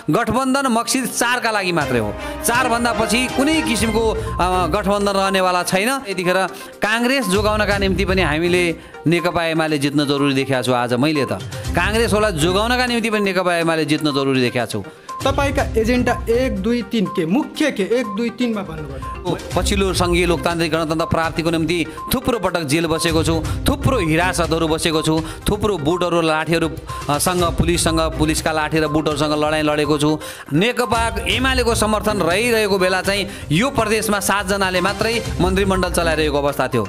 गठबन्धन मक्सिर 4 का लागि मात्रै हो। 4 भन्दा पछि कुनै किसिमको गठबन्धन रहनेवाला छैन। यतिखेर काङ्ग्रेस जोगाउनका निम्ति पनि हामीले नेकपा एमाले जित्न जरुरी देखेको छु। आज मैले त काङ्ग्रेसलाई जोगाउनका निम्ति पनि नेकपा एमाले जित्न जरुरी देखेको छु। तपाईका एजेन्डा 1 2 3 के मुख्य के 1 2 3 मा भन्नुपर्छ। पछिल्लो सङ्घीय लोकतान्त्रिक गणतन्त्र प्राप्तिको निम्ति थुप्रो पटक जेल बसेको छु, थुप्रो हिरासतहरू बसेको छु, थुप्रो बुटहरू लाठीहरूसँग पुलिसका लाठी र बुटहरूसँग लडाइँ लडेको छु। नेकपा एमालेको समर्थन रहिरहेको बेला चाहिँ यो प्रदेशमा 7 जनाले मात्रै मन्त्रीमण्डल चलाइरहेको अवस्था थियो।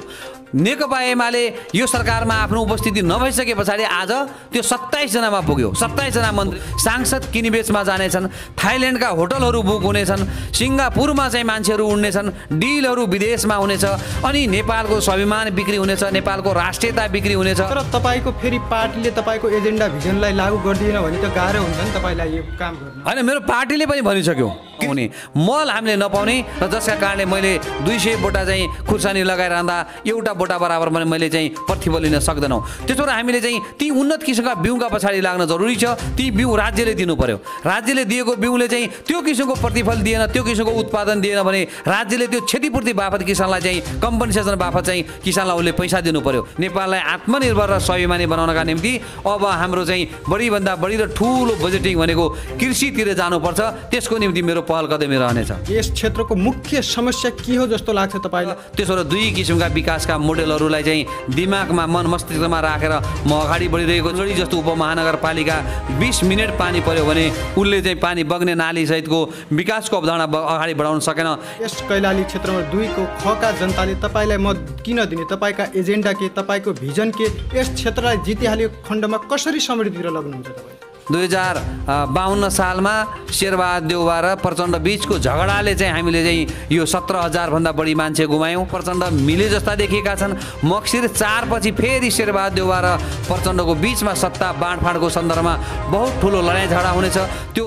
नेकपा एमाले यो सरकारमा आफ्नो उपस्थिति नभइसके पछाडि आज त्यो 27 जनामा पुग्यो। 27 जना मन्त्री सांसद किनिबेचमा जानेछन्, थाइल्यान्डका होटलहरू बुक हुनेछन्, सिङ्गापुरमा चाहिँ मान्छेहरू उड्नेछन्, डिलहरू विदेशमा हुनेछ, अनि नेपालको स्वाभिमान बिक्री हुनेछ, नेपालको राष्ट्रियता बिक्री हुनेछ। तर तपाईको फेरि पार्टीले तपाईको एजेन्डा भिजनलाई लागू गर्दिएन भने त गाह्रो हुन्छ नि तपाईलाई यो काम गर्न। हैन, मेरो पार्टीले पनि भनिसक्यो हुने मल हामीले नपाउने, र जसका कारणले मैले 200 बोटा चाहिँ खुर्सानी लगाइरहँदा एउटा बोटा बराबर पनि मैले चाहिँ प्रतिफल लिन सक्दैनौँ। त्यसो भएर हामीले चाहिँ ती उन्नत किसिमका बिउका पछाडि लाग्न जरुरी छ। ती बिउ राज्यले दिनु पर्यो। राज्यले दिएको बिउले चाहिँ त्यो किसिमको प्रतिफल दिएन, त्यो किसिमको उत्पादन दिएन भने राज्यले त्यो क्षतिपूर्ति बापत किसानलाई चाहिँ कम्पनसेसन बापत चाहिँ किसानलाई उसले पैसा दिनु पर्यो। नेपाललाई आत्मनिर्भर र स्वाभिमानी बनाउनका निम्ति अब हाम्रो चाहिँ बढीभन्दा बढी र ठुलो बजेटिङ भनेको कृषितिर जानुपर्छ। त्यसको निम्ति मेरो पहल कदमी रहनेछ। यस क्षेत्रको मुख्य समस्या के हो जस्तो लाग्छ तपाईलाई? त्यसो भएर 2 किसिमका विकासका मोडेलहरूलाई चाहिँ दिमागमा मन मस्तिष्कमा राखेर म अगाडि बढिरहेको छु। जस्तो उपमहानगरपालिका 20 मिनट पानी पर्यो भने उसले चाहिँ पानी बग्ने नाली सहितको विकासको अवधारणा अगाडि बढाउन सकेन। यस कैलाली क्षेत्रमा 2 को खका जनताले तपाईलाई मत किन दिने? तपाईका एजेन्डा के, तपाईको भिजन के? यस क्षेत्रलाई जितिहाल्यो खण्डमा कसरी समृद्धितिर लग्नुहुन्छ तपाईँ? 2052 सालमा शेरबहादुर देउवा र प्रचण्ड बीचको झगडाले चाहिँ हामीले चाहिँ यो 17,000 भन्दा बढी मान्छे गुमायौँ। प्रचण्ड मिले जस्ता देखिएका छन्। मक्सिर 4 पछि फेरि शेरबहादुर देउवा र प्रचण्डको बीचमा सत्ता बाँडफाँडको सन्दर्भमा बहुत ठुलो लडाइँ झगडा हुनेछ। त्यो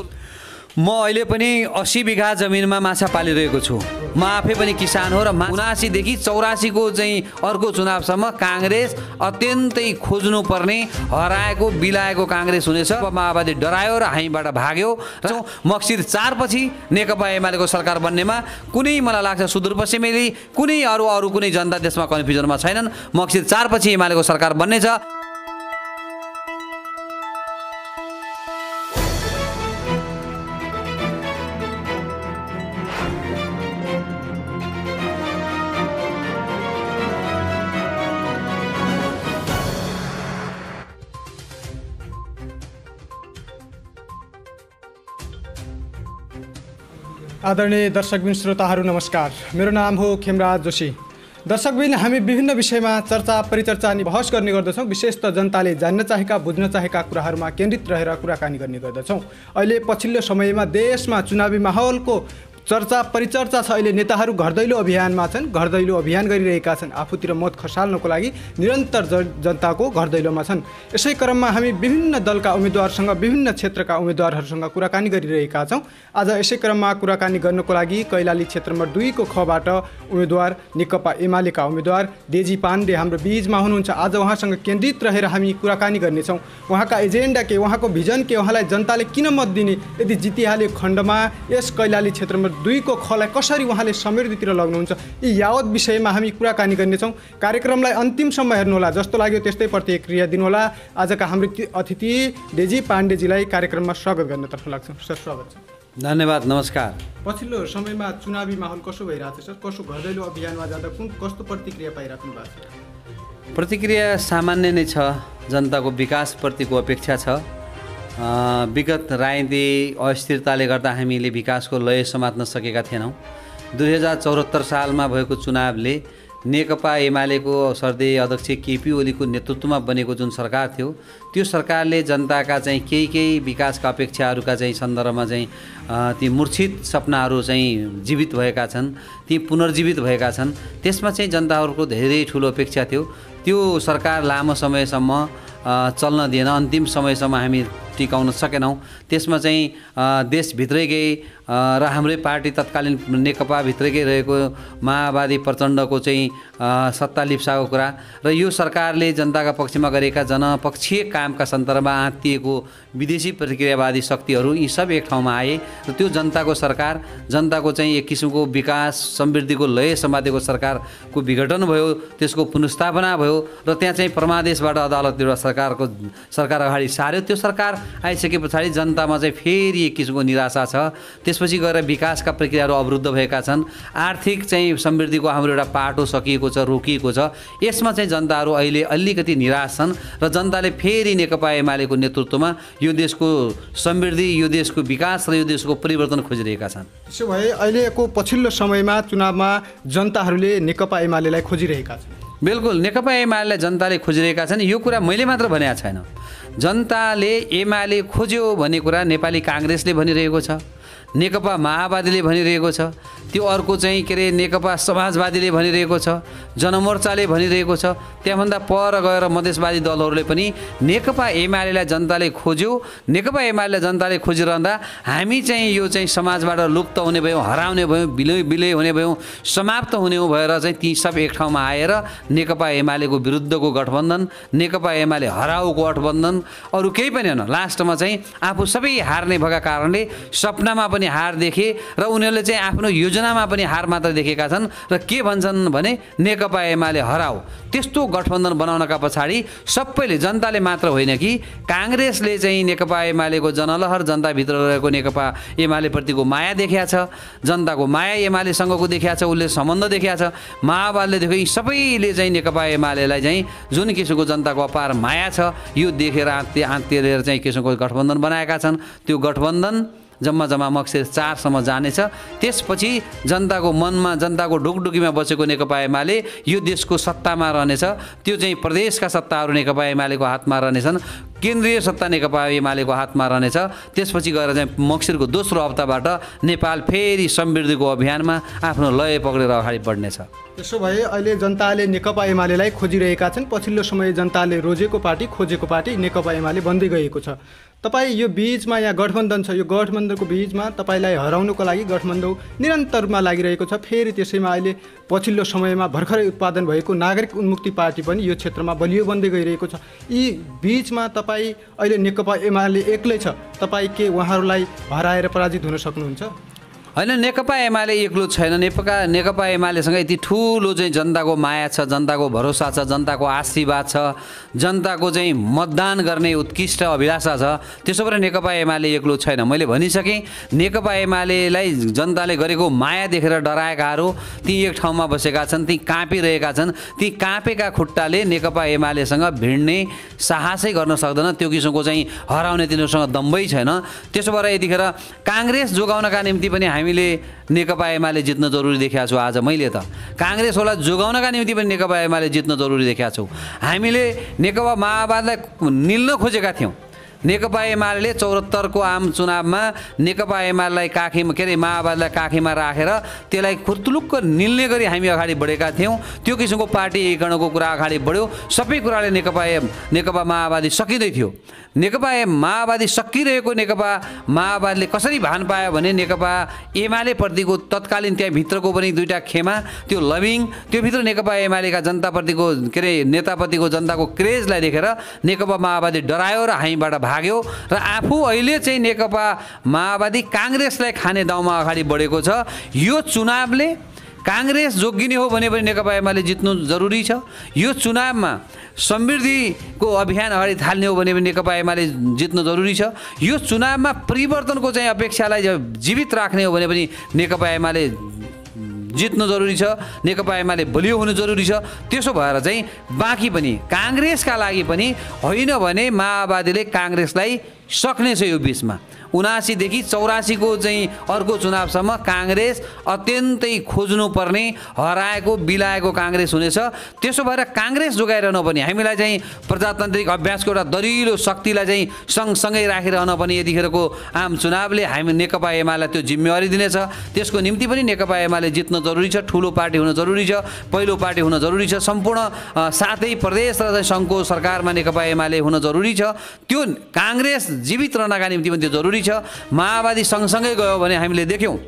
म अहिले पनि 80 बिघा जमिनमा माछा पालिरहेको छु। म आफै पनि किसान हो र 79 देखि 84 को चाहिँ अर्को चुनावसम्म काङ्ग्रेस अत्यन्तै खोज्नु पर्ने हराएको बिलाएको काङ्ग्रेस हुनेछ। माओवादी डरायो र हामीबाट भाग्यो र मक्सिर 4 पछि नेकपा एमालेको सरकार बन्नेमा कुनै मलाई लाग्छ सुदूरपश्चिमेली कुनै अरू कुनै जनता देशमा कन्फ्युजनमा छैनन्। मक्सिर 4 पछि एमालेको सरकार बन्नेछ। आदरणीय दर्शकबिन श्रोताहरू नमस्कार। मेरो नाम हो खेमराज जोशी। दर्शकबिन हामी विभिन्न विषयमा चर्चा परिचर्चा अनि बहस गर्ने गर्दछौँ। विशेषतः जनताले जान्न चाहेका बुझ्न चाहेका कुराहरूमा केन्द्रित रहेर कुराकानी गर्ने गर्दछौँ। अहिले पछिल्लो समयमा देशमा चुनावी माहौलको चर्चा परिचर्चा छ। अहिले नेताहरू घर दैलो अभियानमा छन्, घर दैलो अभियान गरिरहेका छन्। आफूतिर मत खसाल्नको लागि निरन्तर जनताको घर दैलोमा छन्। यसै क्रममा हामी विभिन्न दलका उम्मेदवारसँग विभिन्न क्षेत्रका उम्मेदवारहरूसँग कुराकानी गरिरहेका छौँ। आज यसै क्रममा कुराकानी गर्नको लागि कैलाली क्षेत्र नम्बर 2 को खबाट उम्मेदवार नेकपा एमालेका उम्मेदवार डेजी पाण्डे हाम्रो बीचमा हुनुहुन्छ। आज उहाँसँग केन्द्रित रहेर हामी कुराकानी गर्नेछौँ। उहाँका एजेन्डा के, उहाँको भिजन के, उहाँलाई जनताले किन मत दिने, यदि जितिहाल्यो खण्डमा यस कैलाली क्षेत्र नम्बर 2 को खलाई कसरी उहाँले समृद्धितिर लग्नुहुन्छ, यी यावत विषयमा हामी कुराकानी गर्नेछौँ। कार्यक्रमलाई अन्तिमसम्म हेर्नुहोला। जस्तो लाग्यो त्यस्तै प्रतिक्रिया दिनुहोला। आजका हाम्रो अतिथि डेजी पाण्डेजीलाई कार्यक्रममा स्वागत गर्नतर्फ लाग्छौँ। सर स्वागत छ। धन्यवाद, नमस्कार। पछिल्लो समयमा चुनावी माहौल कसो भइरहेको छ सर? कसो घर दैलो अभियानमा जाँदा कस्तो प्रतिक्रिया पाइराख्नु भएको छ? प्रतिक्रिया सामान्य नै छ। जनताको विकासप्रतिको अपेक्षा छ। विगत राजनीति अस्थिरताले गर्दा हामीले विकासको लय समात्न सकेका थिएनौँ। 2074 सालमा भएको चुनावले नेकपा एमालेको सर्देय अध्यक्ष केपी ओलीको नेतृत्वमा बनेको जुन सरकार थियो, त्यो सरकारले जनताका चाहिँ केही विकासका अपेक्षाहरूका चाहिँ सन्दर्भमा चाहिँ ती मूर्छित सपनाहरू चाहिँ जीवित भएका छन्, ती पुनर्जीवित भएका छन्। त्यसमा चाहिँ जनताहरूको धेरै ठुलो अपेक्षा थियो। त्यो सरकार लामो समयसम्म चल्न दिएन। अन्तिम समयसम्म हामी टिकाउन सकेनौँ। त्यसमा चाहिँ देशभित्रैकै र हाम्रै पार्टी तत्कालीन नेकपाभित्रकै रहेको माओवादी प्रचण्डको चाहिँ सत्ता लिप्साको कुरा र यो सरकारले जनताका पक्षमा गरेका जनपक्षीय कामका सन्दर्भमा आत्तिएको विदेशी प्रतिक्रियावादी शक्तिहरू यी सब एक ठाउँमा आए र त्यो जनताको सरकार, जनताको चाहिँ एक किसिमको विकास समृद्धिको लय समातेको सरकारको विघटन भयो, त्यसको पुनर्स्थापना भयो र त्यहाँ चाहिँ परमादेशबाट अदालतबाट सरकार अगाडि सार्यो। त्यो सरकार आइसके पछाडि जनतामा चाहिँ फेरि एक किसिमको निराशा छ। त्यसपछि गएर विकासका प्रक्रियाहरू अवरुद्ध भएका छन्। आर्थिक चाहिँ समृद्धिको हाम्रो एउटा पाटो सकिएको छ, रोकिएको छ। यसमा चाहिँ जनताहरू अहिले अलिकति निराश छन् र जनताले फेरि नेकपा एमालेको नेतृत्वमा यो देशको समृद्धि, यो देशको विकास र यो देशको परिवर्तन खोजिरहेका छन्। त्यसो भए अहिलेको पछिल्लो समयमा चुनावमा जनताहरूले नेकपा एमालेलाई खोजिरहेका छन्। बिल्कुल, नेकपा एमालेलाई जनताले खोजिरहेका छन्। यो कुरा मैले मात्र भनेको छैन, जनताले एमाले खोज्यो भन्ने कुरा नेपाली काङ्ग्रेसले भनिरहेको छ, नेकपा माओवादीले भनिरहेको छ, त्यो अर्को चाहिँ के अरे नेकपा समाजवादीले भनिरहेको छ, जनमोर्चाले भनिरहेको छ, त्यहाँभन्दा पर गएर मधेसवादी दलहरूले पनि नेकपा एमालेलाई जनताले खोज्यो, नेकपा एमालेलाई जनताले खोजिरहँदा हामी चाहिँ यो चाहिँ समाजबाट लुप्त हुने भयौँ, हराउने भयौँ, विलय हुने भयौँ, समाप्त हुने भएर चाहिँ ती सब एक ठाउँमा आएर नेकपा एमालेको विरुद्धको गठबन्धन, नेकपा एमाले हराउको गठबन्धन, अरू केही पनि होइन। लास्टमा चाहिँ आफू सबै हार्ने भएका कारणले सपनामा पनि हार देखे र उनीहरूले चाहिँ आफ्नो योजनामा पनि हार मात्र देखेका छन् र के भन्छन् भने नेकपा एमाले हराऊ। त्यस्तो गठबन्धन बनाउनका पछाडि सबैले, जनताले मात्र होइन कि काङ्ग्रेसले चाहिँ नेकपा एमालेको जनलहर, जनताभित्र रहेको नेकपा एमालेप्रतिको माया देखिया छ, जनताको माया एमालेसँगको देखिया छ, उसले सम्बन्ध देखिया छ, माओवादीले देख्यो। यी सबैले चाहिँ नेकपा एमालेलाई चाहिँ जुन किसिमको जनताको अपार माया छ यो देखेर आत्तिएर चाहिँ किसिमको गठबन्धन बनाएका छन्। त्यो गठबन्धन जम्मा मक्सिर 4 सम्म जानेछ। त्यसपछि जनताको मनमा, जनताको ढुकढुकीमा बसेको नेकपा एमाले यो देशको सत्तामा रहनेछ। त्यो चाहिँ प्रदेशका सत्ताहरू नेकपा एमालेको हातमा रहनेछन्, केन्द्रीय सत्ता नेकपा एमालेको हातमा रहनेछ। त्यसपछि गएर चाहिँ मक्सिरको दोस्रो हप्ताबाट नेपाल फेरि समृद्धिको अभियानमा आफ्नो लय पक्रेर अगाडि बढ्नेछ। त्यसो भए अहिले जनताले नेकपा एमालेलाई खोजिरहेका छन्। पछिल्लो समय जनताले रोजेको पार्टी, खोजेको पार्टी नेकपा एमाले बन्दै गएको छ। तपाईँ यो बिचमा यहाँ गठबन्धन छ, यो गठबन्धनको बिचमा तपाईँलाई हराउनुको लागि गठबन्धन निरन्तरमा लागिरहेको छ। फेरि त्यसैमा अहिले पछिल्लो समयमा भर्खरै उत्पादन भएको नागरिक उन्मुक्ति पार्टी पनि यो क्षेत्रमा बलियो बन्दै गइरहेको छ। यी बिचमा तपाईँ अहिले नेकपा एमाले एक्लै छ, तपाईँ के उहाँहरूलाई हराएर पराजित हुन सक्नुहुन्छ? होइन, नेकपा एमाले एक्लो छैन। नेकपा एमालेसँग यति ठुलो चाहिँ जनताको माया छ, जनताको भरोसा छ, जनताको आशीर्वाद छ, जनताको चाहिँ मतदान गर्ने उत्कृष्ट अभिलाषा छ। त्यसो भएर नेकपा एमाले एक्लो छैन। मैले भनिसकेँ, नेकपा एमालेलाई जनताले गरेको माया देखेर डराएकाहरू ती एक ठाउँमा बसेका छन्, ती काँपिरहेका छन्। ती काँपेका खुट्टाले नेकपा एमालेसँग भिड्ने साहसै गर्न सक्दैन। त्यो किसिमको चाहिँ हराउने तिनीहरूसँग दम्बै छैन। त्यसो भएर यतिखेर काङ्ग्रेस जोगाउनका निम्ति पनि हामीले नेकपा एमाले जित्न जरुरी देखेका छौँ। आज मैले त काङ्ग्रेसलाई जोगाउनका निम्ति पनि नेकपा एमाले जित्न जरुरी देखेका छौँ। हामीले नेकपा माओवादीलाई निल्न खोजेका थियौँ। नेकपा एमाले 74 को आम चुनावमा नेकपा एमालेलाई काखीमा, के अरे माओवादीलाई काखीमा राखेर त्यसलाई खुर्तुलुक्क निल्ने गरी हामी अगाडि बढेका थियौँ। त्यो किसिमको पार्टी एकीकरणको कुरा अगाडि बढ्यो। सबै कुराले नेकपा माओवादी सकिँदै थियो। नेकपा माओवादी सकिरहेको नेकपा माओवादीले कसरी भान पायो भने नेकपा एमालेप्रतिको तत्कालीन त्यहाँभित्रको पनि दुईवटा खेमा, त्यो लभिङ, त्योभित्र नेकपा एमालेका जनताप्रतिको, के अरे नेताप्रतिको जनताको क्रेजलाई देखेर नेकपा माओवादी डरायो र हामीबाट भाग्यो र आफू अहिले चाहिँ नेकपा माओवादी काङ्ग्रेसलाई खाने दाउमा अगाडि बढेको छ। यो चुनावले काङ्ग्रेस जोगिने हो भने पनि नेकपा एमाले जित्नु जरुरी छ। यो चुनावमा समृद्धिको अभियान अगाडि थाल्ने हो भने पनि नेकपा एमाले जित्नु जरुरी छ। यो चुनावमा परिवर्तनको चाहिँ अपेक्षालाई जीवित राख्ने हो भने पनि नेकपा एमाले जित्नु जरुरी छ। नेकपा एमाले बलियो हुनु जरुरी छ। त्यसो भएर चाहिँ बाँकी पनि काङ्ग्रेसका लागि पनि होइन भने माओवादीले काङ्ग्रेसलाई सक्नेछ। यो बिचमा 79 देखि 84 को चाहिँ अर्को चुनावसम्म काङ्ग्रेस अत्यन्तै खोज्नुपर्ने, हराएको बिलाएको काङ्ग्रेस हुनेछ। त्यसो भएर काङ्ग्रेस जोगाइरहनु पनि हामीलाई चाहिँ प्रजातान्त्रिक अभ्यासको एउटा दरिलो शक्तिलाई चाहिँ सँगसँगै राखिरहन पनि यतिखेरको आम चुनावले हामी नेकपा एमालेलाई त्यो जिम्मेवारी दिनेछ। त्यसको निम्ति पनि नेकपा एमाले जित्न जरुरी छ। ठुलो पार्टी हुन जरुरी छ, पहिलो पार्टी हुन जरुरी छ। सम्पूर्ण सातै प्रदेश र सङ्घको सरकारमा नेकपा एमाले हुन जरुरी छ। त्यो काङ्ग्रेस जीवित रहनका निम्ति पनि त्यो जरुरी छ। माओवादी सँगसँगै गयो भने हामीले देख्यौँ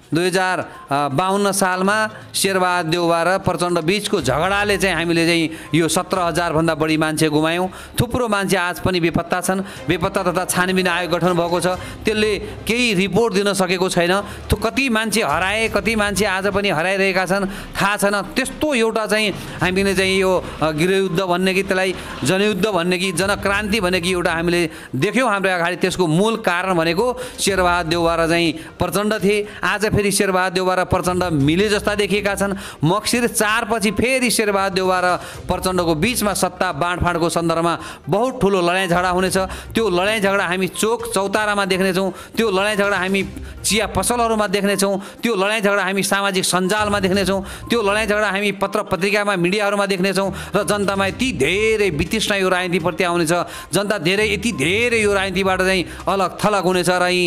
2052 सालमा शेरबहादुर देउवा र प्रचण्ड बीचको झगडाले चाहिँ हामीले चाहिँ यो 17,000 भन्दा बढी मान्छे गुमायौँ। थुप्रो मान्छे आज पनि बेपत्ता छन्। बेपत्ता तथा छानबिन आयोग गठन भएको छ, त्यसले केही रिपोर्ट दिन सकेको छैन। कति मान्छे हराए, कति मान्छे आज पनि हराइरहेका छन् थाहा छैन। त्यस्तो एउटा चाहिँ हामीले चाहिँ यो गृहयुद्ध भन्ने कि त्यसलाई जनयुद्ध भन्ने कि जनक्रान्ति भन्ने कि एउटा हामीले देख्यौँ हाम्रो अगाडि। त्यसको मूल कारण भनेको शेरबहादुर देउवा र चाहिँ प्रचण्ड थिए। आज फेरि शेरबहादुर देउवा र प्रचण्ड मिले जस्ता देखिएका छन्। मक्सिर 4 पछि फेरि शेरबहादुर देउवा र प्रचण्डको बीचमा सत्ता बाँडफाँडको सन्दर्भमा बहुत ठुलो लडाइँ झगडा हुनेछ। त्यो लडाइँ झगडा हामी चोक चौतारामा देख्नेछौँ, त्यो लडाइँ झगडा हामी चिया पसलहरूमा देख्नेछौँ, त्यो लडाइँ झगडा हामी सामाजिक सञ्जालमा देख्नेछौँ, त्यो लडाइँ झगडा हामी पत्र पत्रिकामा मिडियाहरूमा देख्नेछौँ। र जनतामा यति धेरै वितृष्णा यो राजनीतिप्रति आउनेछ, जनता यति धेरै यो राजनीतिबाट चाहिँ अलग थलग हुनेछ र यी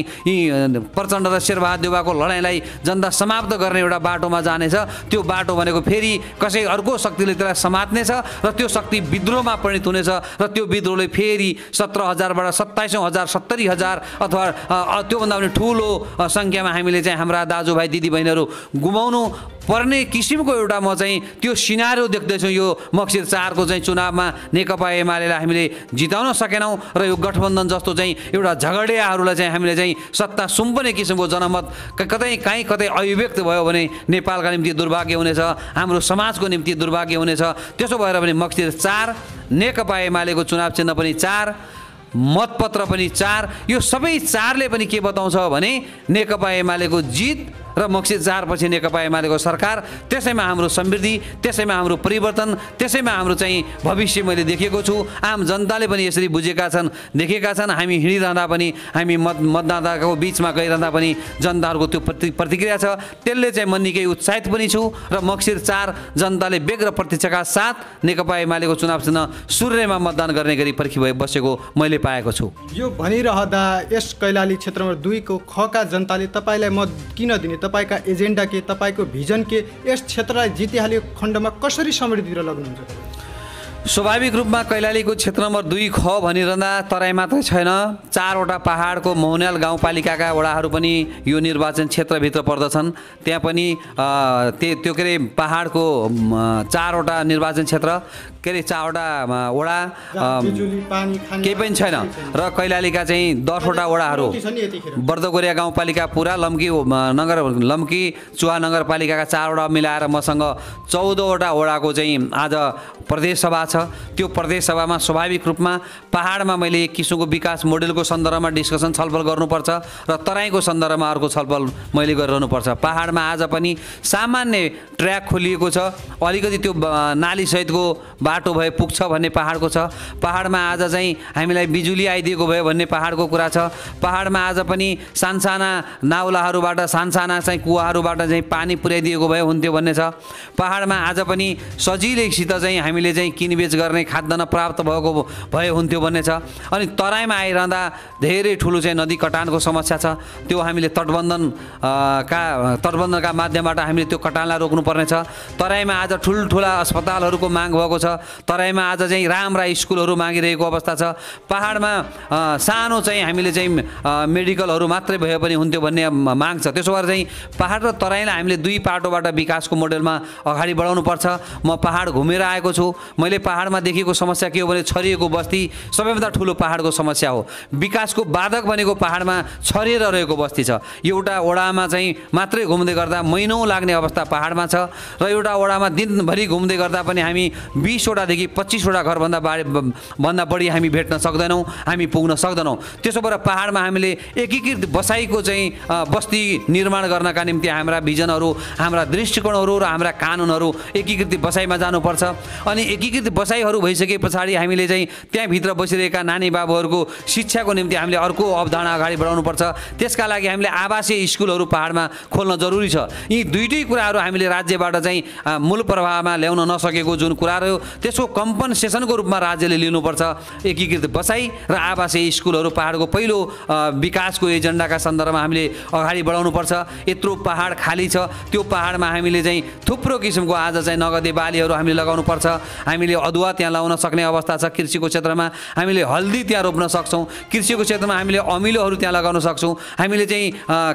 प्रचण्ड र शेरबहादुर देउवाको लडाइँलाई जनता समाप्त गर्ने एउटा बाटोमा जानेछ। त्यो बाटो भनेको फेरि कसै अर्को शक्तिले त्यसलाई समात्नेछ र त्यो शक्ति विद्रोहमा परिणत हुनेछ र त्यो विद्रोहले फेरि 17,000बाट 27,000 70,000 अथवा त्योभन्दा पनि ठुलो सङ्ख्यामा हामीले चाहिँ हाम्रा दाजुभाइ दिदीबहिनीहरू गुमाउनु पर्ने किसिमको एउटा म चाहिँ त्यो सिनारियो देख्दैछु। यो मक्सिर 4 को चाहिँ चुनावमा नेकपा एमालेलाई हामीले जिताउन सकेनौँ र यो गठबन्धन जस्तो चाहिँ एउटा झगडियाहरूलाई चाहिँ हामीले चाहिँ सत्ता सुम्पने किसिमको जनमत कतै अभिव्यक्त भयो भने नेपालका निम्ति दुर्भाग्य हुनेछ, हाम्रो समाजको निम्ति दुर्भाग्य हुनेछ। त्यसो भएर पनि मक्सिर 4 नेकपा एमालेको चुनाव चिन्ह पनि 4, मतपत्र पनि 4, यो सबै 4ले पनि के बताउँछ भने नेकपा एमालेको जित र मक्सिर 4 पछि नेकपा एमालेको सरकार, त्यसैमा हाम्रो समृद्धि, त्यसैमा हाम्रो परिवर्तन, त्यसैमा हाम्रो चाहिँ भविष्य मैले देखेको छु। आम जनताले पनि यसरी बुझेका छन्, देखेका छन्। हामी हिँडिरहँदा पनि, हामी मतदाताको बिचमा गइरहँदा पनि जनताहरूको त्यो प्रतिक्रिया छ। त्यसले चाहिँ म निकै उत्साहित पनि छु र मक्सिर 4 जनताले बेग र प्रतीक्षाका साथ नेकपा एमालेको चुनाव चिन्ह सूर्यमा मतदान गर्ने गरी पर्खी बसेको मैले पाएको छु। यो भनिरहँदा यस कैलाली क्षेत्र नम्बर 2 को खका जनताले तपाईँलाई मत किन दिने, तपाईँका एजेन्डा के, तपाईँको भिजन के, यस क्षेत्रलाई जितिहाल्यो खण्डमा कसरी समृद्धितिर लग्नुहुन्छ? स्वाभाविक रूपमा कैलालीको क्षेत्र नम्बर 2 ख भनिरहँदा तराई मात्रै छैन, 4वटा पहाडको मौन्याल गाउँपालिकाका वडाहरू पनि यो निर्वाचन क्षेत्रभित्र पर्दछन्। त्यहाँ पनि त्यो के अरे पहाडको 4वटा निर्वाचन क्षेत्र के अरे 4वटा वडा केही पनि छैन र कैलालीका चाहिँ 10वटा वडाहरू बर्दगोरिया गाउँपालिका पुरा, लम्की चुहा नगरपालिकाका 4वटा मिलाएर मसँग 14वटा वडाको चाहिँ आज प्रदेश सभा छ। त्यो प्रदेश सभामा स्वाभाविक रूपमा पहाडमा मैले एक किसिमको विकास मोडेलको सन्दर्भमा डिस्कसन छलफल गर्नुपर्छ र तराईको सन्दर्भमा अर्को छलफल मैले गरिरहनुपर्छ। पहाडमा आज पनि सामान्य ट्र्याक खोलिएको छ, अलिकति त्यो नालीसहितको बाटो भए पुग्छ भन्ने पहाडको छ। पहाडमा आज चाहिँ हामीलाई बिजुली आइदिएको भयो भन्ने पहाडको कुरा छ। पहाडमा आज पनि सानसाना नाउलाहरूबाट, सानसाना चाहिँ कुवाहरूबाट चाहिँ पानी पुर्याइदिएको भए हुन्थ्यो भन्ने छ। पहाडमा आज पनि सजिलैसित चाहिँ हामीले चाहिँ किनबेच गर्ने खाद्यान्न प्राप्त भएको भए हुन्थ्यो भन्ने छ। अनि तराईमा आइरहँदा धेरै ठुलो चाहिँ नदी कटानको समस्या छ। त्यो हामीले तटबन्धनका माध्यमबाट हामीले त्यो कटानलाई रोक्नुपर्ने छ। तराईमा आज ठुल्ठुला अस्पतालहरूको माग भएको छ। तराईमा आज चाहिँ राम्रा स्कुलहरू मागिरहेको अवस्था छ। पहाडमा सानो चाहिँ हामीले चाहिँ मेडिकलहरू मात्रै भए पनि हुन्थ्यो भन्ने माग छ। त्यसो भएर चाहिँ पहाड र तराईलाई हामीले 2 पाटोबाट विकासको मोडेलमा अगाडि बढाउनुपर्छ। म पहाड घुमेर आएको छु। मैले पहाडमा देखेको समस्या के हो भने छरिएको बस्ती सबैभन्दा ठुलो पहाडको समस्या हो। विकासको बाधक भनेको पहाडमा छरिएर रहेको बस्ती छ। एउटा वडामा चाहिँ मात्रै घुम्दै गर्दा महिनौँ लाग्ने अवस्था पहाडमा छ र एउटा वडामा दिनभरि घुम्दै गर्दा पनि हामी 20वटादेखि 25वटा घरभन्दा बढी हामी भेट्न सक्दैनौँ, हामी पुग्न सक्दैनौँ। त्यसो भएर पहाडमा हामीले एकीकृत बसाइको चाहिँ बस्ती निर्माण गर्नका निम्ति हाम्रा भिजनहरू, हाम्रा दृष्टिकोणहरू र हाम्रा कानुनहरू एकीकृत बसाइमा जानुपर्छ। अनि एकीकृत बसाइहरू भइसके पछाडि हामीले चाहिँ त्यहाँभित्र बसिरहेका नानी बाबुहरूको शिक्षाको निम्ति हामीले अर्को अवधारणा अगाडि बढाउनुपर्छ। त्यसका लागि हामीले आवासीय स्कुलहरू पहाडमा खोल्न जरुरी छ। यी दुईटै कुराहरू हामीले राज्यबाट चाहिँ मूल प्रभावमा ल्याउन नसकेको जुन कुराहरू त्यसको कम्पनसेसनको रूपमा राज्यले लिनुपर्छ। एकीकृत बसाई र आवासीय स्कुलहरू पहाडको पहिलो विकासको एजेन्डाका सन्दर्भमा हामीले अगाडि बढाउनुपर्छ। यत्रो पहाड खाली छ, त्यो पहाडमा हामीले चाहिँ थुप्रो किसिमको आज चाहिँ नगदे बालीहरू हामीले लगाउनुपर्छ। हामीले अदुवा त्यहाँ लगाउन सक्ने अवस्था छ। कृषिको क्षेत्रमा हामीले हल्दी त्यहाँ रोप्न सक्छौँ। कृषिको क्षेत्रमा हामीले अमिलोहरू त्यहाँ लगाउन सक्छौँ। हामीले चाहिँ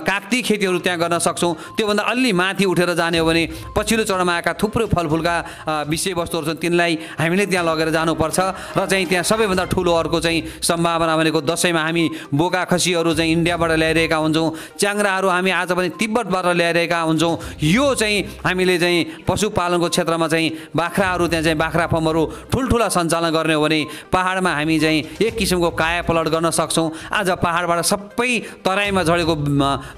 कागती खेतीहरू त्यहाँ गर्न सक्छौँ। त्योभन्दा अलि माथि उठेर जाने हो भने पछिल्लो चरणमा आएका थुप्रो फलफुलका विषयवस्तुहरू छन्, तिनलाई हामीले त्यहाँ लगेर जानुपर्छ। र चाहिँ त्यहाँ सबैभन्दा ठुलो अर्को चाहिँ सम्भावना भनेको दसैँमा हामी बोका खसीहरू चाहिँ इन्डियाबाट ल्याइरहेका हुन्छौँ। च्याङ्राहरू हामी आज पनि तिब्बतबाट ल्याइरहेका हुन्छौँ। यो चाहिँ हामीले चाहिँ पशुपालनको क्षेत्रमा चाहिँ बाख्राहरू त्यहाँ चाहिँ बाख्रा फर्महरू ठुल्ठुला सञ्चालन गर्ने हो भने पहाडमा हामी चाहिँ एक किसिमको कायापलट गर्न सक्छौँ। आज पहाडबाट सबै तराईमा झरेको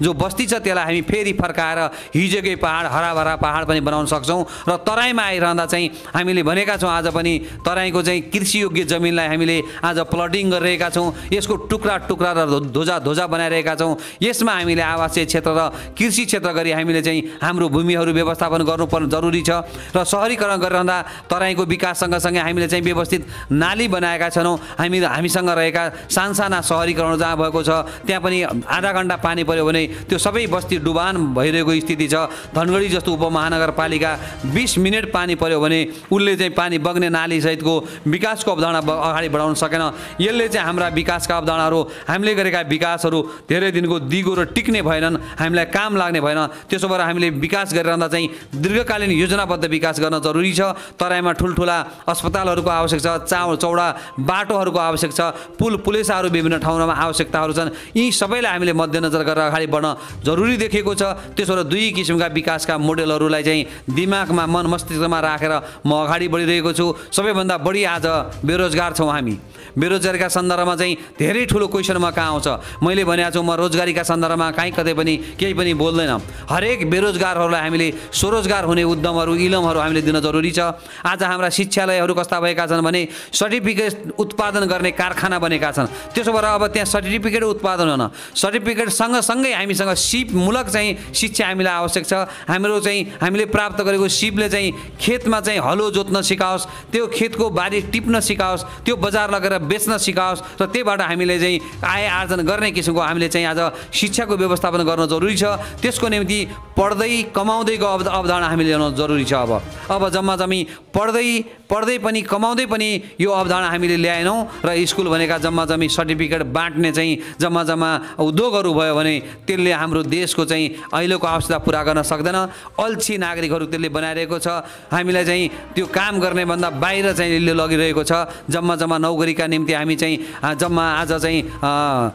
जो बस्ती छ त्यसलाई हामी फेरि फर्काएर हिजोकै पहाड हराभरा पहाड पनि बनाउन सक्छौँ। र तराईमा आइरहँदा चाहिँ हामीले भनेका छौँ आज पनि तराईको चाहिँ कृषियोग्य जमिनलाई हामीले आज प्लटिङ गरिरहेका छौँ। यसको टुक्रा टुक्रा र ध्वजा बनाइरहेका छौँ। यसमा हामीले आवासीय क्षेत्र र कृषि क्षेत्र गरी हामीले चाहिँ हाम्रो भूमिहरू व्यवस्थापन गर्नुपर्ने जरुरी छ। र सहरीकरण गरिरहँदा तराईको विकास सँगसँगै हामीले चाहिँ व्यवस्थित नाली बनाएका छैनौँ। हामीसँग रहेका सानसाना सहरीकरण जहाँ भएको छ त्यहाँ पनि आधा घन्टा पानी पऱ्यो भने त्यो सबै बस्ती डुबान भइरहेको स्थिति छ। धनगढी जस्तो उपमहानगरपालिका 20 मिनट पानी पऱ्यो भने उसले चाहिँ पानी बग्ने नालीसहितको विकासको अवधारणा अगाडि बढाउन सकेन। यसले चाहिँ हाम्रा विकासका अवधारणाहरू हामीले गरेका विकासहरू धेरै दिनको दिगो र टिक्ने भएनन्, हामीलाई काम लाग्ने भएन। त्यसो भएर हामीले विकास गरिरहँदा चाहिँ दीर्घकालीन योजनाबद्ध विकास गर्न जरुरी छ। तराईमा ठुल्ठुला अस्पतालहरूको आवश्यक छ, चौडा बाटोहरूको आवश्यक छ, पुलेसाहरू विभिन्न ठाउँमा आवश्यकताहरू छन्। यी सबैलाई हामीले मध्यनजर गरेर अगाडि बढ्न जरुरी देखिएको छ। त्यसो भएर दुई किसिमका विकासका मोडेलहरूलाई चाहिँ दिमागमा मन मस्तिष्कमा राखेर म अगाडि बढिरहेको छु। सबैभन्दा बढी आज बेरोजगार छौँ हामी। बेरोजगारीका सन्दर्भमा चाहिँ धेरै ठुलो क्वेसनमा कहाँ आउँछ। मैले भनेको छु म रोजगारीका सन्दर्भमा कहीँ कतै पनि केही पनि बोल्दैन। हरेक बेरोजगारहरूलाई हामीले स्वरोजगार हुने उद्यमहरू इलमहरू हामीले दिन जरुरी छ। आज हाम्रा शिक्षालयहरू कस्ता भएका छन् भने सर्टिफिकेट उत्पादन गर्ने कारखाना बनेका छन्। त्यसो भएर अब त्यहाँ सर्टिफिकेट उत्पादन हुन सर्टिफिकेट सँगसँगै हामीसँग सिपमूलक चाहिँ शिक्षा हामीलाई आवश्यक छ। हाम्रो चाहिँ हामीले प्राप्त गरेको सिपले चाहिँ खेतमा चाहिँ हलो जोत्न सिकाओस्, त्यो खेतको बारी टिप्न सिकाओस्, त्यो बजार लगेर बेच्न सिकाओस् र त्यहीबाट हामीले चाहिँ आय आर्जन गर्ने किसिमको हामीले चाहिँ आज शिक्षाको व्यवस्थापन गर्न जरुरी छ। त्यसको निम्ति पढ्दै कमाउँदैको अवधारणा हामीले ल्याउन जरुरी छ। अब जम्माजम्मी पढ्दै पनि कमाउँदै पनि यो अवधारणा हामीले ल्याएनौँ र स्कुल भनेका जम्माजम्मी सर्टिफिकेट बाँड्ने चाहिँ जम्मा उद्योगहरू भयो भने त्यसले हाम्रो देशको चाहिँ अहिलेको आवश्यकता पुरा गर्न सक्दैन। अल्छी नागरिकहरू त्यसले बनाइरहेको छ। हामीलाई चाहिँ त्यो काम गर्ने भन्दा बाहिर चाहिँ यसले लगिरहेको छ। जम्मा नौकरीका निम्ति हामी चाहिँ जम्मा आज चाहिँ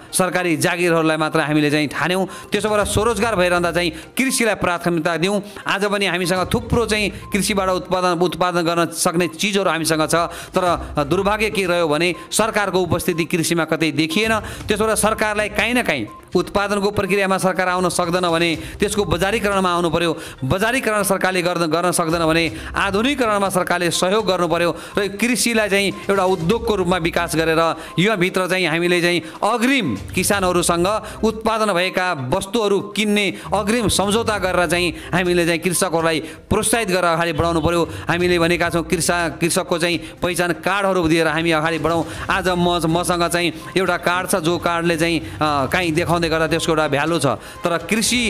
सरकारी जागिरहरूलाई मात्र हामीले चाहिँ ठान्यौँ। त्यसो भएर स्वरोजगार भइरहँदा चाहिँ कृषिलाई प्राथमिकता दिउँ। आज पनि हामीसँग थुप्रो चाहिँ कृषिबाट उत्पादन गर्न सक्ने चिजहरू हामीसँग छ। तर दुर्भाग्य के रह्यो भने सरकारको उपस्थिति कृषिमा कतै देखिएन। त्यसो भएर सरकारलाई काहीँ न काहीँ उत्पादनको प्रक्रियामा सरकार आउन सक्दैन भने त्यसको बजारीकरणमा आउनु पर्यो। बजारीकरण सरकारले गर्न सक्दैन भने आधुनिकीकरणमा सरकारले सहयोग गर्नु पर्यो र कृषिलाई चाहिँ एउटा उद्योगको रूपमा विकास गरेर योभित्र चाहिँ हामीले चाहिँ अग्रिम किसानहरूसँग उत्पादन भएका वस्तुहरू किन्ने अग्रिम सम्झौता गरेर चाहिँ हामीले चाहिँ कृषकहरूलाई प्रोत्साहित गरेर अगाडि बढाउनु पर्यो। हामीले भनेका छौँ कृषकको चाहिँ पहिचान कार्डहरू दिएर हामी अगाडि बढौँ। आज मसँग चाहिँ एउटा कार्ड छ जो कार्डले चाहिँ काहीँ देखाउँदै गर्दा त्यसको एउटा भ्यालु छ। तर कृषि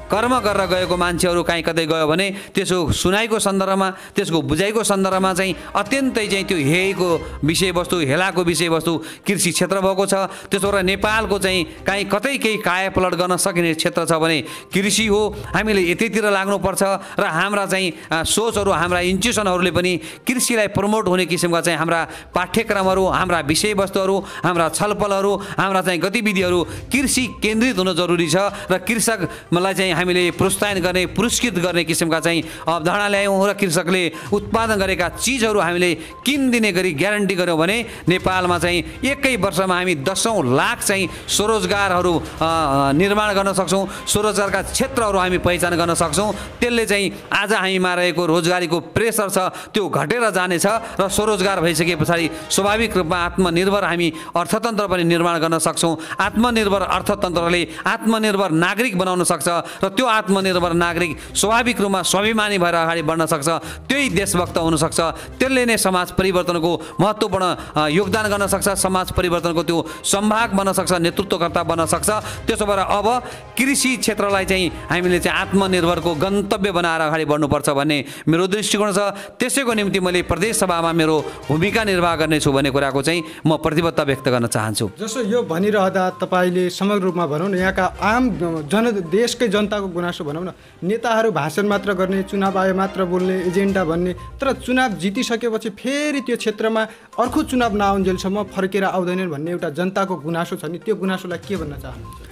कर्म गरेर गएको मान्छेहरू काहीँ कतै गयो भने त्यसको सुनाइको सन्दर्भमा त्यसको बुझाइको सन्दर्भमा चाहिँ अत्यन्तै चाहिँ त्यो हेयको विषयवस्तु हेलाको विषयवस्तु कृषि क्षेत्र भएको छ। त्यसो भएर नेपालको चाहिँ काहीँ कतै केही कायापलट गर्न सकिने क्षेत्र छ भने कृषि हो। हामीले यतैतिर लाग्नुपर्छ र हाम्रा चाहिँ सोचहरू हाम्रा इन्स्टिट्युसनहरूले पनि कृषिलाई प्रमोट हुने किसिमका चाहिँ हाम्रा पाठ्यक्रमहरू हाम्रा विषयवस्तुहरू हाम्रा छलफलहरू हाम्रा चाहिँ गतिविधिहरू कृषि केन्द्रित हुन जरुरी छ र कृषकलाई चाहिँ हामीले प्रोत्साहन गर्ने पुरस्कृत गर्ने किसिमका चाहिँ अवधारणा ल्यायौँ र कृषकले उत्पादन गरेका चिजहरू हामीले किनिदिने गरी ग्यारेन्टी गऱ्यौँ भने नेपालमा चाहिँ एकै वर्षमा हामी 10औं लाख चाहिँ स्वरोजगारहरू निर्माण गर्न सक्छौँ। स्वरोजगारका क्षेत्रहरू हामी पहिचान गर्न सक्छौँ। त्यसले चाहिँ आज हामीमा रहेको रोजगारीको प्रेसर छ त्यो घटेर जानेछ र स्वरोजगार भइसके पछाडि स्वाभाविक रूपमा आत्मनिर्भर हामी अर्थतन्त्र पनि निर्माण गर्न सक्छौँ। आत्मनिर्भर अर्थतन्त्रले आत्मनिर्भर नागरिक बनाउन सक्छ र र त्यो आत्मनिर्भर नागरिक स्वाभाविक रूपमा स्वाभिमानी भएर अगाडि बढ्न सक्छ, त्यही देशभक्त हुनसक्छ, त्यसले नै समाज परिवर्तनको महत्त्वपूर्ण योगदान गर्न सक्छ, समाज परिवर्तनको त्यो सम्भाग बन्न सक्छ, नेतृत्वकर्ता बन्न सक्छ। त्यसो भएर अब कृषि क्षेत्रलाई चाहिँ हामीले चाहिँ आत्मनिर्भरको गन्तव्य बनाएर अगाडि बढ्नुपर्छ भन्ने मेरो दृष्टिकोण छ। त्यसैको निम्ति मैले प्रदेश सभामा मेरो भूमिका निर्वाह गर्नेछु भन्ने कुराको चाहिँ म प्रतिबद्धता व्यक्त गर्न चाहन्छु। जसो यो भनिरहँदा तपाईँले समग्र रूपमा भनौँ न, यहाँका आम देशकै जनताको गुनासो भनौँ न, नेताहरू भाषण मात्र गर्ने, चुनाव आए मात्र बोल्ने, एजेन्डा भन्ने, तर चुनाव जितिसकेपछि फेरि त्यो क्षेत्रमा अर्को चुनाव नआउन्जेलसम्म फर्केर आउँदैनन् भन्ने एउटा जनताको गुनासो छ नि, त्यो गुनासोलाई के भन्न चाहनुहुन्छ?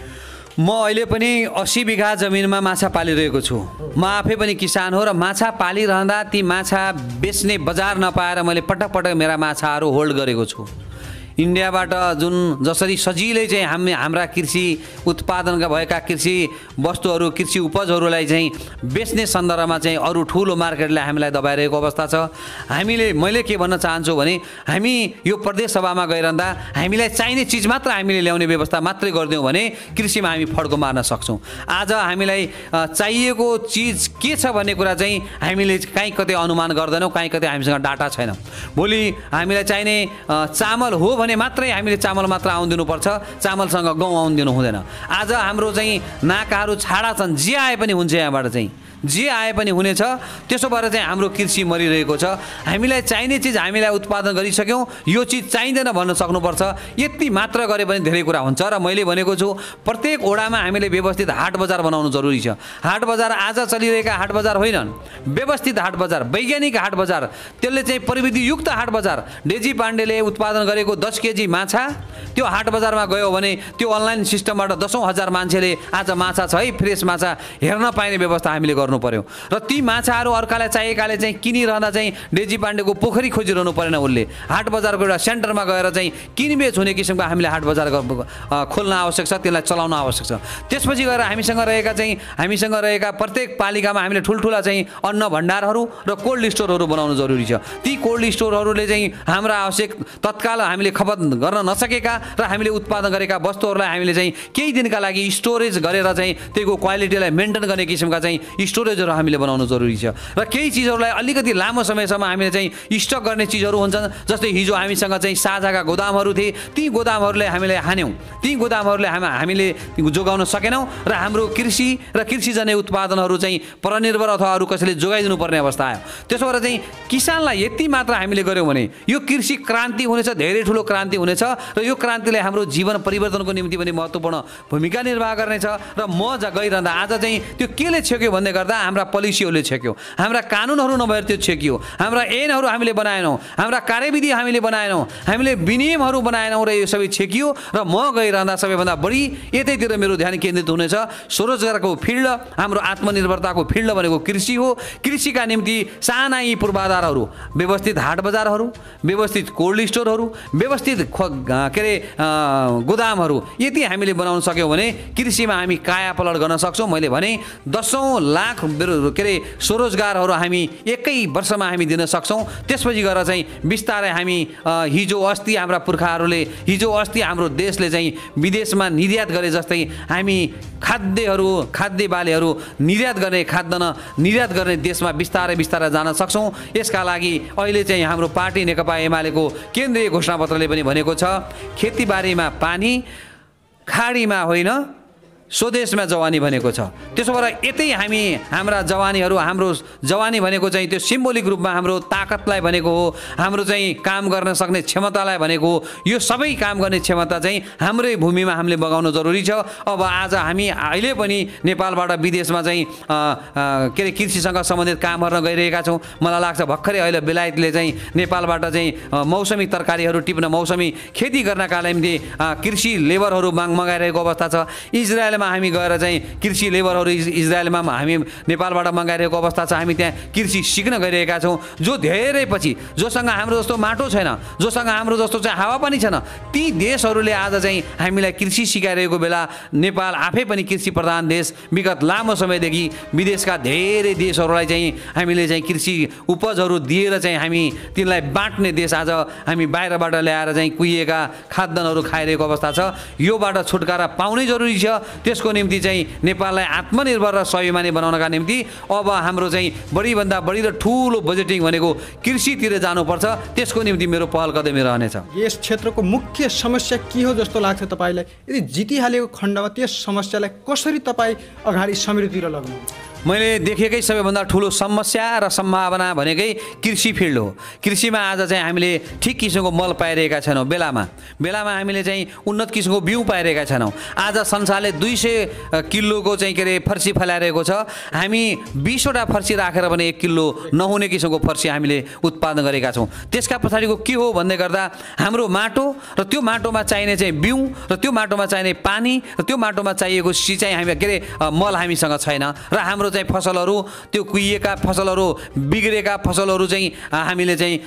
म अहिले पनि 80 बिघा जमिनमा माछा पालिरहेको छु। म आफै पनि किसान हो र माछा पालिरहँदा ती माछा बेच्ने बजार नपाएर मैले पटक पटक मेरा माछाहरू होल्ड गरेको छु। इन्डियाबाट जुन जसरी सजिलै चाहिँ हाम्रा कृषि उत्पादनका भएका कृषि वस्तुहरू, कृषि उपजहरूलाई चाहिँ बेच्ने सन्दर्भमा चाहिँ अरू ठुलो मार्केटले हामीलाई दबाइरहेको अवस्था छ। मैले के भन्न चाहन्छु भने हामी यो प्रदेश सभामा गइरहँदा हामीलाई चाहिने चिज मात्र हामीले ल्याउने व्यवस्था मात्रै गरिदियौँ भने कृषिमा हामी फड्को मार्न सक्छौँ। आज हामीलाई चाहिएको चिज के छ भन्ने कुरा चाहिँ हामीले कहीँ कतै अनुमान गर्दैनौँ, कहीँ कतै हामीसँग डाटा छैन। भोलि हामीलाई चाहिने चामल हो भने मात्रै हामीले चामल मात्र आउन दिनुपर्छ, चामलसँग गहुँ आउन दिनु हुँदैन। आज हाम्रो चाहिँ नाकाहरू छाडा छन्, जे आए पनि हुन्छ, यहाँबाट चाहिँ जे आए पनि हुनेछ। त्यसो भएर चाहिँ हाम्रो कृषि मरिरहेको छ। हामीलाई चाहिने चिज हामीलाई उत्पादन गरिसक्यौँ, यो चिज चाहिँदैन भन्न सक्नुपर्छ। यति मात्र गरे पनि धेरै कुरा हुन्छ। र मैले भनेको छु प्रत्येक ओडामा हामीले व्यवस्थित हाट बजार बनाउनु जरुरी छ। हाट बजार आज चलिरहेका हाट बजार होइनन्, व्यवस्थित हाट बजार, वैज्ञानिक हाट बजार, त्यसले चाहिँ प्रविधियुक्त हाट बजार। डेजी पाण्डेले उत्पादन गरेको 10 केजी माछा त्यो हाट बजारमा गयो भने त्यो अनलाइन सिस्टमबाट 10,000 मान्छेले आज माछा छ है, फ्रेस माछा हेर्न पाइने व्यवस्था हामीले गर्नु पर्यो। र ती माछाहरू अर्कालाई चाहिएकाले चाहिँ किनिरहँदा चाहिँ डेजी पाण्डेको पोखरी खोजिरहनु परेन। उसले हाट बजारको एउटा सेन्टरमा गएर चाहिँ किनबेच हुने किसिमको हामीले हाट बजार खोल्न आवश्यक छ, त्यसलाई चलाउन आवश्यक छ। त्यसपछि गएर हामीसँग रहेका प्रत्येक पालिकामा हामीले ठुल्ठुला चाहिँ अन्न भण्डारहरू र कोल्ड स्टोरहरू बनाउनु जरुरी छ। ती कोल्ड स्टोरहरूले चाहिँ हाम्रा आवश्यक तत्काल हामीले खपत गर्न नसकेका र हामीले उत्पादन गरेका वस्तुहरूलाई हामीले चाहिँ केही दिनका लागि स्टोरेज गरेर चाहिँ त्यसको क्वालिटीलाई मेन्टेन गर्ने किसिमका चाहिँ स्टोरेजहरू हामीले बनाउनु जरुरी छ। र केही चिजहरूलाई अलिकति लामो समयसम्म हामीले चाहिँ स्टक गर्ने चिजहरू हुन्छन्। जस्तै हिजो हामीसँग चाहिँ साझाका गोदामहरू थिए, ती गोदामहरूले हामीले हान्यौँ, ती गोदामहरूले हामीले जोगाउन सकेनौँ र हाम्रो कृषि र कृषिजन्य उत्पादनहरू चाहिँ परनिर्भर अथवा अरू कसैले जोगाइदिनु पर्ने अवस्था आयो। त्यसो भएर चाहिँ किसानलाई यति मात्र हामीले गऱ्यौँ भने यो कृषि क्रान्ति हुनेछ, धेरै ठुलो क्रान्ति हुनेछ र यो क्रान्तिले हाम्रो जीवन परिवर्तनको निम्ति पनि महत्त्वपूर्ण भूमिका निर्वाह गर्नेछ। र म गइरहँदा आज चाहिँ त्यो केले छेक्यो भन्दै गर्दा हाम्रा पोलिसीहरूले छेक्यो, हाम्रा कानुनहरू नभएर त्यो छेक्यो, हाम्रा ऐनहरू हामीले बनाएनौँ, हाम्रा कार्यविधि हामीले बनाएनौँ, हामीले विनियमहरू बनाएनौँ र यो सबै छेकियो। र म गइरहँदा सबैभन्दा बढी यतैतिर मेरो ध्यान केन्द्रित हुनेछ। स्वरोजगारको फिल्ड, हाम्रो आत्मनिर्भरताको फिल्ड भनेको कृषि हो। कृषिका निम्ति साना यी पूर्वाधारहरू, व्यवस्थित हाट बजारहरू, व्यवस्थित कोल्ड स्टोरहरू, व्यवस्थित गोदामहरू यदि हामीले बनाउन सक्यौँ भने कृषिमा हामी कायापलट गर्न सक्छौँ। मैले भने 10 लाख स्वरोजगारहरू हामी एकै वर्षमा हामी दिन सक्छौँ। त्यसपछि गएर चाहिँ बिस्तारै हामी हिजो अस्ति हाम्रा पुर्खाहरूले, हिजो अस्ति हाम्रो देशले चाहिँ विदेशमा निर्यात गरे जस्तै हामी खाद्य बालीहरू निर्यात गर्ने, खाद्यान्न निर्यात गर्ने देशमा बिस्तारै बिस्तारै जान सक्छौँ। यसका लागि अहिले चाहिँ हाम्रो पार्टी नेकपा एमालेको केन्द्रीय घोषणापत्रले पनि भनेको छ, खेतीबारीमा पानी, खाडीमा होइन स्वदेशमा जवानी भनेको छ। त्यसो भएर यतै हाम्रा जवानीहरू, हाम्रो जवानी भनेको चाहिँ त्यो सिम्बोलिक रूपमा हाम्रो ताकतलाई भनेको हो, हाम्रो चाहिँ काम गर्न सक्ने क्षमतालाई भनेको हो। यो सबै काम गर्ने क्षमता चाहिँ हाम्रै भूमिमा हामीले बगाउनु जरुरी छ। अब आज हामी अहिले पनि नेपालबाट विदेशमा चाहिँ कृषिसँग सम्बन्धित काम गर्न गइरहेका छौँ। मलाई लाग्छ भर्खरै अहिले बेलायतले चाहिँ नेपालबाट चाहिँ मौसमी तरकारीहरू टिप्न, मौसमी खेती गर्नका निम्ति कृषि लेबरहरू मगाइरहेको अवस्था छ। इजरायलमा हामी गएर चाहिँ कृषि लेबरहरू इजरायलमा हामी नेपालबाट मगाइरहेको अवस्था छ। हामी त्यहाँ कृषि सिक्न गइरहेका छौँ। जो धेरै पछि, जोसँग हाम्रो जस्तो माटो छैन, जोसँग हाम्रो जस्तो चाहिँ हावापानी छैन, ती देशहरूले आज चाहिँ हामीलाई कृषि सिकाइरहेको बेला नेपाल आफै पनि कृषि प्रधान देश, विगत लामो समयदेखि विदेशका धेरै देशहरूलाई चाहिँ हामीले चाहिँ कृषि उपजहरू दिएर चाहिँ हामी तिनलाई बाँट्ने देश आज हामी बाहिरबाट ल्याएर चाहिँ कुहिएका खाद्यान्नहरू खाइरहेको अवस्था छ। योबाट छुटकारा पाउनै जरुरी छ। त्यसको निम्ति चाहिँ नेपाललाई आत्मनिर्भर र स्वाभिमानी बनाउनका निम्ति अब हाम्रो चाहिँ बढीभन्दा बढी र ठुलो बजेटिङ भनेको कृषितिर जानुपर्छ। त्यसको निम्ति मेरो पहल कदमी रहनेछ। यस क्षेत्रको मुख्य समस्या के हो जस्तो लाग्छ तपाईँलाई? यदि जितिहालेको खण्डमा त्यस समस्यालाई कसरी तपाईँ अगाडि समृद्धितिर लग्नु? मैले देखेकै सबैभन्दा ठुलो समस्या र सम्भावना भनेकै कृषि फिल्ड हो। कृषिमा आज चाहिँ हामीले ठिक किसिमको मल पाइरहेका छैनौँ। बेलामा हामीले चाहिँ उन्नत किसिमको बिउ पाइरहेका छैनौँ। आज संसारले 200 किलोको चाहिँ के अरे फर्सी फैलाइरहेको छ। हामी 20वटा फर्सी राखेर पनि 1 किलो नहुने किसिमको फर्सी हामीले उत्पादन गरेका छौँ। त्यसका पछाडिको के हो भन्दै गर्दा हाम्रो माटो र त्यो माटोमा चाहिने चाहिँ बिउ र त्यो माटोमा चाहिने पानी र त्यो माटोमा चाहिएको सिँचाइ हामी के अरे मल हामीसँग छैन र हाम्रो चाहिँ फसलहरू त्यो कुहिएका फसलहरू बिग्रेका फसलहरू चाहिँ हामीले चाहिँ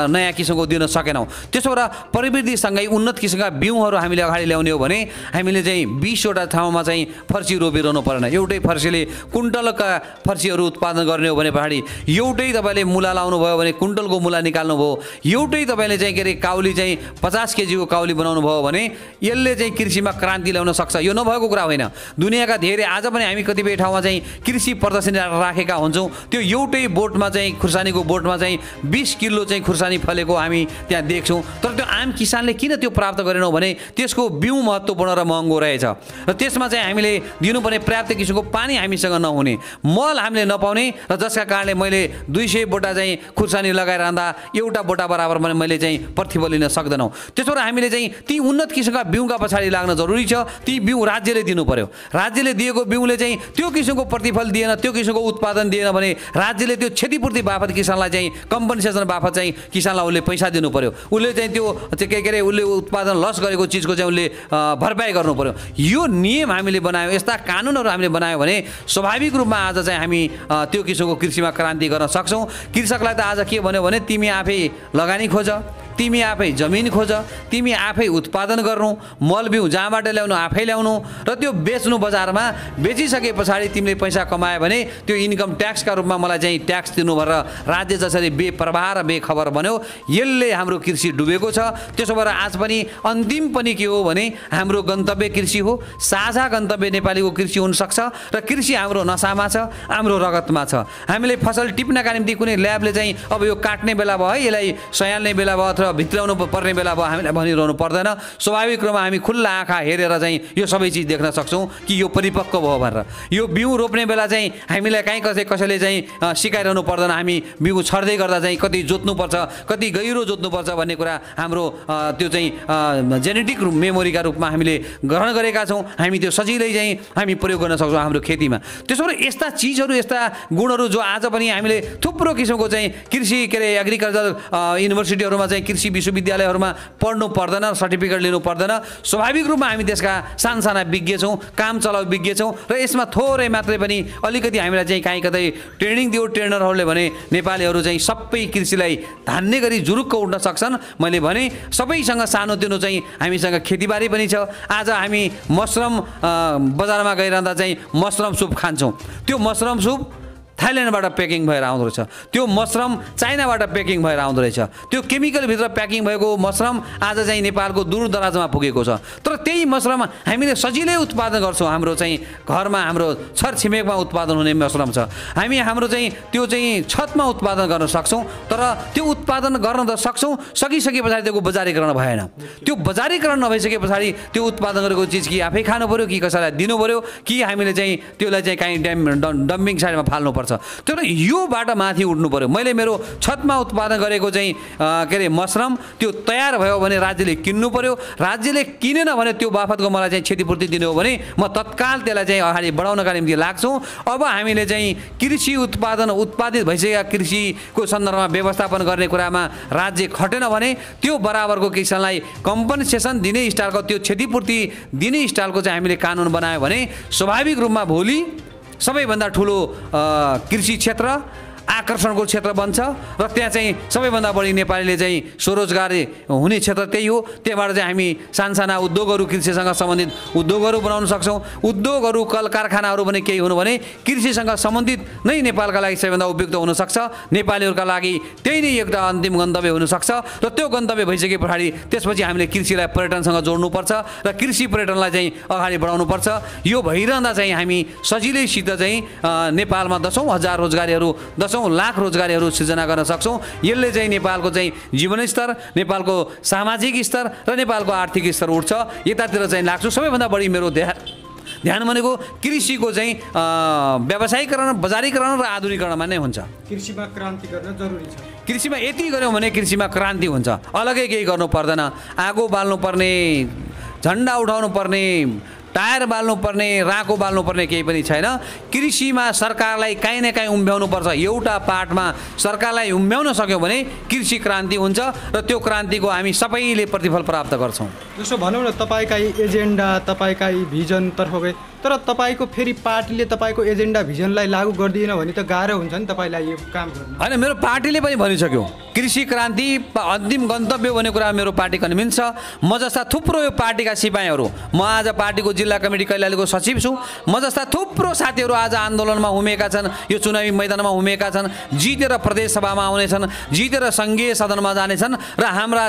नयाँ किसिमको दिन सकेनौँ। त्यसो भएर प्रविधिसँगै उन्नत किसिमका बिउहरू हामीले अगाडि ल्याउने हो भने हामीले चाहिँ 20वटा ठाउँमा चाहिँ फर्सी रोपिरहनु परेन। एउटै फर्सीले कुन्टलका फर्सीहरू उत्पादन गर्ने हो भने पछाडि एउटै तपाईँले मुला लाउनु भयो भने कुन्टलको मुला निकाल्नु भयो। एउटै तपाईँले चाहिँ के अरे काउली चाहिँ 50 केजीको काउली बनाउनु भयो भने यसले चाहिँ कृषिमा क्रान्ति ल्याउन सक्छ। यो नभएको कुरा होइन। दुनियाँका धेरै आज पनि हामी कतिपय ठाउँमा चाहिँ कृषि प्रदर्शनी राखेका हुन्छौँ। त्यो एउटै बोटमा चाहिँ खुर्सानीको बोटमा चाहिँ 20 किलो चाहिँ खुर्सानी फलेको हामी त्यहाँ देख्छौँ। तर त्यो आम किसानले किन त्यो प्राप्त गरेनौँ भने त्यसको बिउ महत्त्वपूर्ण र महँगो रहेछ र त्यसमा चाहिँ हामीले दिनुपर्ने पर्याप्त किसिमको पानी हामीसँग नहुने, मल हामीले नपाउने र जसका कारणले मैले 200 बोटा चाहिँ खुर्सानी लगाइरहँदा एउटा बोटा बराबर मैले चाहिँ प्रतिफल लिन सक्दैनौँ। त्यसो भएर हामीले चाहिँ ती उन्नत किसिमका बिउका पछाडि लाग्न जरुरी छ। ती बिउ राज्यले दिनु पर्यो। राज्यले दिएको बिउले चाहिँ त्यो किसिमको प्रतिफल दिएन, त्यो किसिमको उत्पादन दिएन भने राज्यले त्यो क्षतिपूर्ति बापत किसानलाई चाहिँ कम्पनसेसन बापत चाहिँ किसानलाई उसले पैसा दिनु पर्यो। उसले चाहिँ त्यो के अरे उसले उत्पादन लस गरेको चिजको चाहिँ उसले भरपाई गर्नु पर्यो। यो नियम हामीले बनायौँ, यस्ता कानुनहरू हामीले बनायौँ भने स्वाभाविक रूपमा आज चाहिँ हामी त्यो किसिमको कृषिमा क्रान्ति गर्न सक्छौँ। कृषकलाई त आज के भन्यो भने तिमी आफै लगानी खोज, तिमी आफै जमिन खोज, तिमी आफै उत्पादन गर्नु, मल बिउ जहाँबाट ल्याउनु आफै ल्याउनु र त्यो बेच्नु बजारमा। बेचिसके पछाडि तिमीले पैसा कमायो भने त्यो इन्कम ट्याक्सका रूपमा मलाई चाहिँ ट्याक्स दिनु भनेर राज्य जसरी बेप्रवाह र बेखबर बन्यो, यसले हाम्रो कृषि डुबेको छ। त्यसो भएर आज पनि अन्तिम पनि के हो भने हाम्रो गन्तव्य कृषि हो। साझा गन्तव्य नेपालीको कृषि हुनसक्छ र कृषि हाम्रो नसामा छ, हाम्रो रगतमा छ। हामीले फसल टिप्नका निम्ति कुनै ल्याबले चाहिँ अब यो काट्ने बेला भयो है, यसलाई सयाल्ने बेला भयो अथवा भित्राउनु पर्ने बेला भयो हामीलाई भनिरहनु पर्दैन। स्वाभाविक रूपमा हामी खुल्ला आँखा हेरेर चाहिँ यो सबै चिज देख्न सक्छौँ कि यो परिपक्व भयो भनेर। यो बिउ रोप्ने बेला चाहिँ हामीलाई कहीँ कसैले चाहिँ सिकाइरहनु पर्दैन। हामी बिउ छर्दै गर्दा चाहिँ कति जोत्नुपर्छ, कति गहिरो जोत्नुपर्छ भन्ने कुरा हाम्रो त्यो चाहिँ जेनेटिक मेमोरीका रूपमा हामीले ग्रहण गरेका छौँ। हामी त्यो सजिलै चाहिँ हामी प्रयोग गर्न सक्छौँ हाम्रो खेतीमा। त्यसो भएर यस्ता चिजहरू, यस्ता गुणहरू जो आज पनि हामीले थुप्रो किसिमको चाहिँ कृषि के अरे एग्रिकल्चर युनिभर्सिटीहरूमा चाहिँ कृषि विश्वविद्यालयहरूमा पढ्नु पर्दैन, सर्टिफिकेट लिनु पर्दैन। स्वाभाविक रूपमा हामी त्यसका साना विज्ञ छौँ, काम चलाउ विज्ञ छौँ र यसमा थोरै मात्रै पनि अलिकति हामीलाई चाहिँ काहीँ कतै ट्रेनिङ दियो ट्रेनरहरूले भने नेपालीहरू चाहिँ सबै कृषिलाई धान्ने गरी जुरुक्क उठ्न सक्छन्। मैले भने सबैसँग सानोतिनो चाहिँ हामीसँग खेतीबारी पनि छ। आज हामी मसरुम बजारमा गइरहँदा चाहिँ मसरुम सुप खान्छौँ। त्यो मसरुम सुप थाइल्यान्डबाट प्याकिङ भएर आउँदो रहेछ, त्यो मसरुम चाइनाबाट प्याकिङ भएर आउँदो रहेछ। त्यो केमिकलभित्र प्याकिङ भएको मसरुम आज चाहिँ नेपालको दूरदराजमा पुगेको छ। तर त्यही मसरुम हामीले सजिलै उत्पादन गर्छौँ। हाम्रो चाहिँ घरमा हाम्रो छरछिमेकमा उत्पादन हुने मसरुम छ। हामी हाम्रो चाहिँ त्यो चाहिँ छतमा उत्पादन गर्न सक्छौँ। तर त्यो उत्पादन गर्न त सक्छौँ, सकिसके पछाडि त्यो बजारीकरण भएन। त्यो बजारीकरण नभइसके पछाडि त्यो उत्पादन गरेको चिज कि आफै खानु पऱ्यो कि कसैलाई दिनु पऱ्यो कि हामीले चाहिँ त्यसलाई चाहिँ काहीँ डम्पिङ साइडमा फाल्नुपर्छ। तर योबाट माथि उठ्नु पर्यो। मैले मेरो छतमा उत्पादन गरेको चाहिँ के अरे मसरुम त्यो तयार भयो भने राज्यले किन्नु पर्यो। राज्यले किनेन भने त्यो बापतको मलाई चाहिँ क्षतिपूर्ति दिनु हो भने म तत्काल त्यसलाई चाहिँ अगाडि बढाउनका निम्ति लाग्छौँ। अब हामीले चाहिँ कृषि उत्पादित भइसकेका कृषिको सन्दर्भमा व्यवस्थापन गर्ने कुरामा राज्य खटेन भने त्यो बराबरको किसानलाई कम्पनसेसन दिने स्टाइलको त्यो क्षतिपूर्ति दिने स्टाइलको चाहिँ हामीले कानुन बनायो भने स्वाभाविक रूपमा भोलि सबैभन्दा ठुलो कृषि क्षेत्र आकर्षणको क्षेत्र बन्छ र त्यहाँ चाहिँ सबैभन्दा बढी नेपालीले चाहिँ स्वरोजगारी हुने क्षेत्र त्यही हो। त्यहाँबाट चाहिँ हामी सानसाना उद्योगहरू कृषिसँग सम्बन्धित उद्योगहरू बनाउन सक्छौँ। उद्योगहरू कल कारखानाहरू पनि केही हुनु भने कृषिसँग सम्बन्धित नै नेपालका लागि सबैभन्दा उपयुक्त हुनसक्छ। नेपालीहरूका लागि त्यही नै एउटा अन्तिम गन्तव्य हुनसक्छ र त्यो गन्तव्य भइसके पछाडि त्यसपछि हामीले कृषिलाई पर्यटनसँग जोड्नुपर्छ र कृषि पर्यटनलाई चाहिँ अगाडि बढाउनुपर्छ। यो भइरहँदा चाहिँ हामी सजिलैसित चाहिँ नेपालमा दशौँ हजार रोजगारीहरू, दशौँ लाख रोजगारीहरू सृजना गर्न सक्छौँ। यसले चाहिँ नेपालको चाहिँ जीवनस्तर, नेपालको सामाजिक स्तर र नेपालको आर्थिक स्तर उठ्छ। यतातिर चाहिँ लाग्छु। सबैभन्दा बढी मेरो ध्यान भनेको कृषिको चाहिँ व्यावसायीकरण, बजारीकरण र आधुनिकरणमा नै हुन्छ। कृषिमा क्रान्ति गर्न जरुरी छ। कृषिमा यति गऱ्यौँ भने कृषिमा क्रान्ति हुन्छ। अलग्गै केही गर्नु पर्दैन। आगो बाल्नु पर्ने, झन्डा उठाउनु पर्ने, टायर बाल्नु पर्ने, राको बाल्नु पर्ने केही पनि छैन। कृषिमा सरकारलाई काहीँ न काहीँ उम्भ्याउनु पर्छ। एउटा पाटमा सरकारलाई उम्भ्याउन सक्यौँ भने कृषि क्रान्ति हुन्छ र त्यो क्रान्तिको हामी सबैले प्रतिफल प्राप्त गर्छौँ। जसो भनौँ न, तपाईँका एजेन्डा, तपाईँका भिजनतर्फ गए, तर तपाईँको फेरि पार्टीले तपाईँको एजेन्डा भिजनलाई लागू गरिदिएन भने त गाह्रो हुन्छ नि तपाईँलाई यो काम गर्नु। होइन, मेरो पार्टीले पनि भनिसक्यो कृषि क्रान्ति अन्तिम गन्तव्य भन्ने कुरा मेरो पार्टी कन्भिन्स छ। म जस्ता थुप्रो यो पार्टीका सिपाहीहरू, म आज पार्टीको जिल्ला कमिटी कैलालीको सचिव छु। म जस्ता थुप्रो साथीहरू आज आन्दोलनमा उमेका छन्, यो चुनावी मैदानमा उमेका छन्, जितेर प्रदेश सभामा आउनेछन्, जितेर सङ्घीय सदनमा जानेछन् र हाम्रा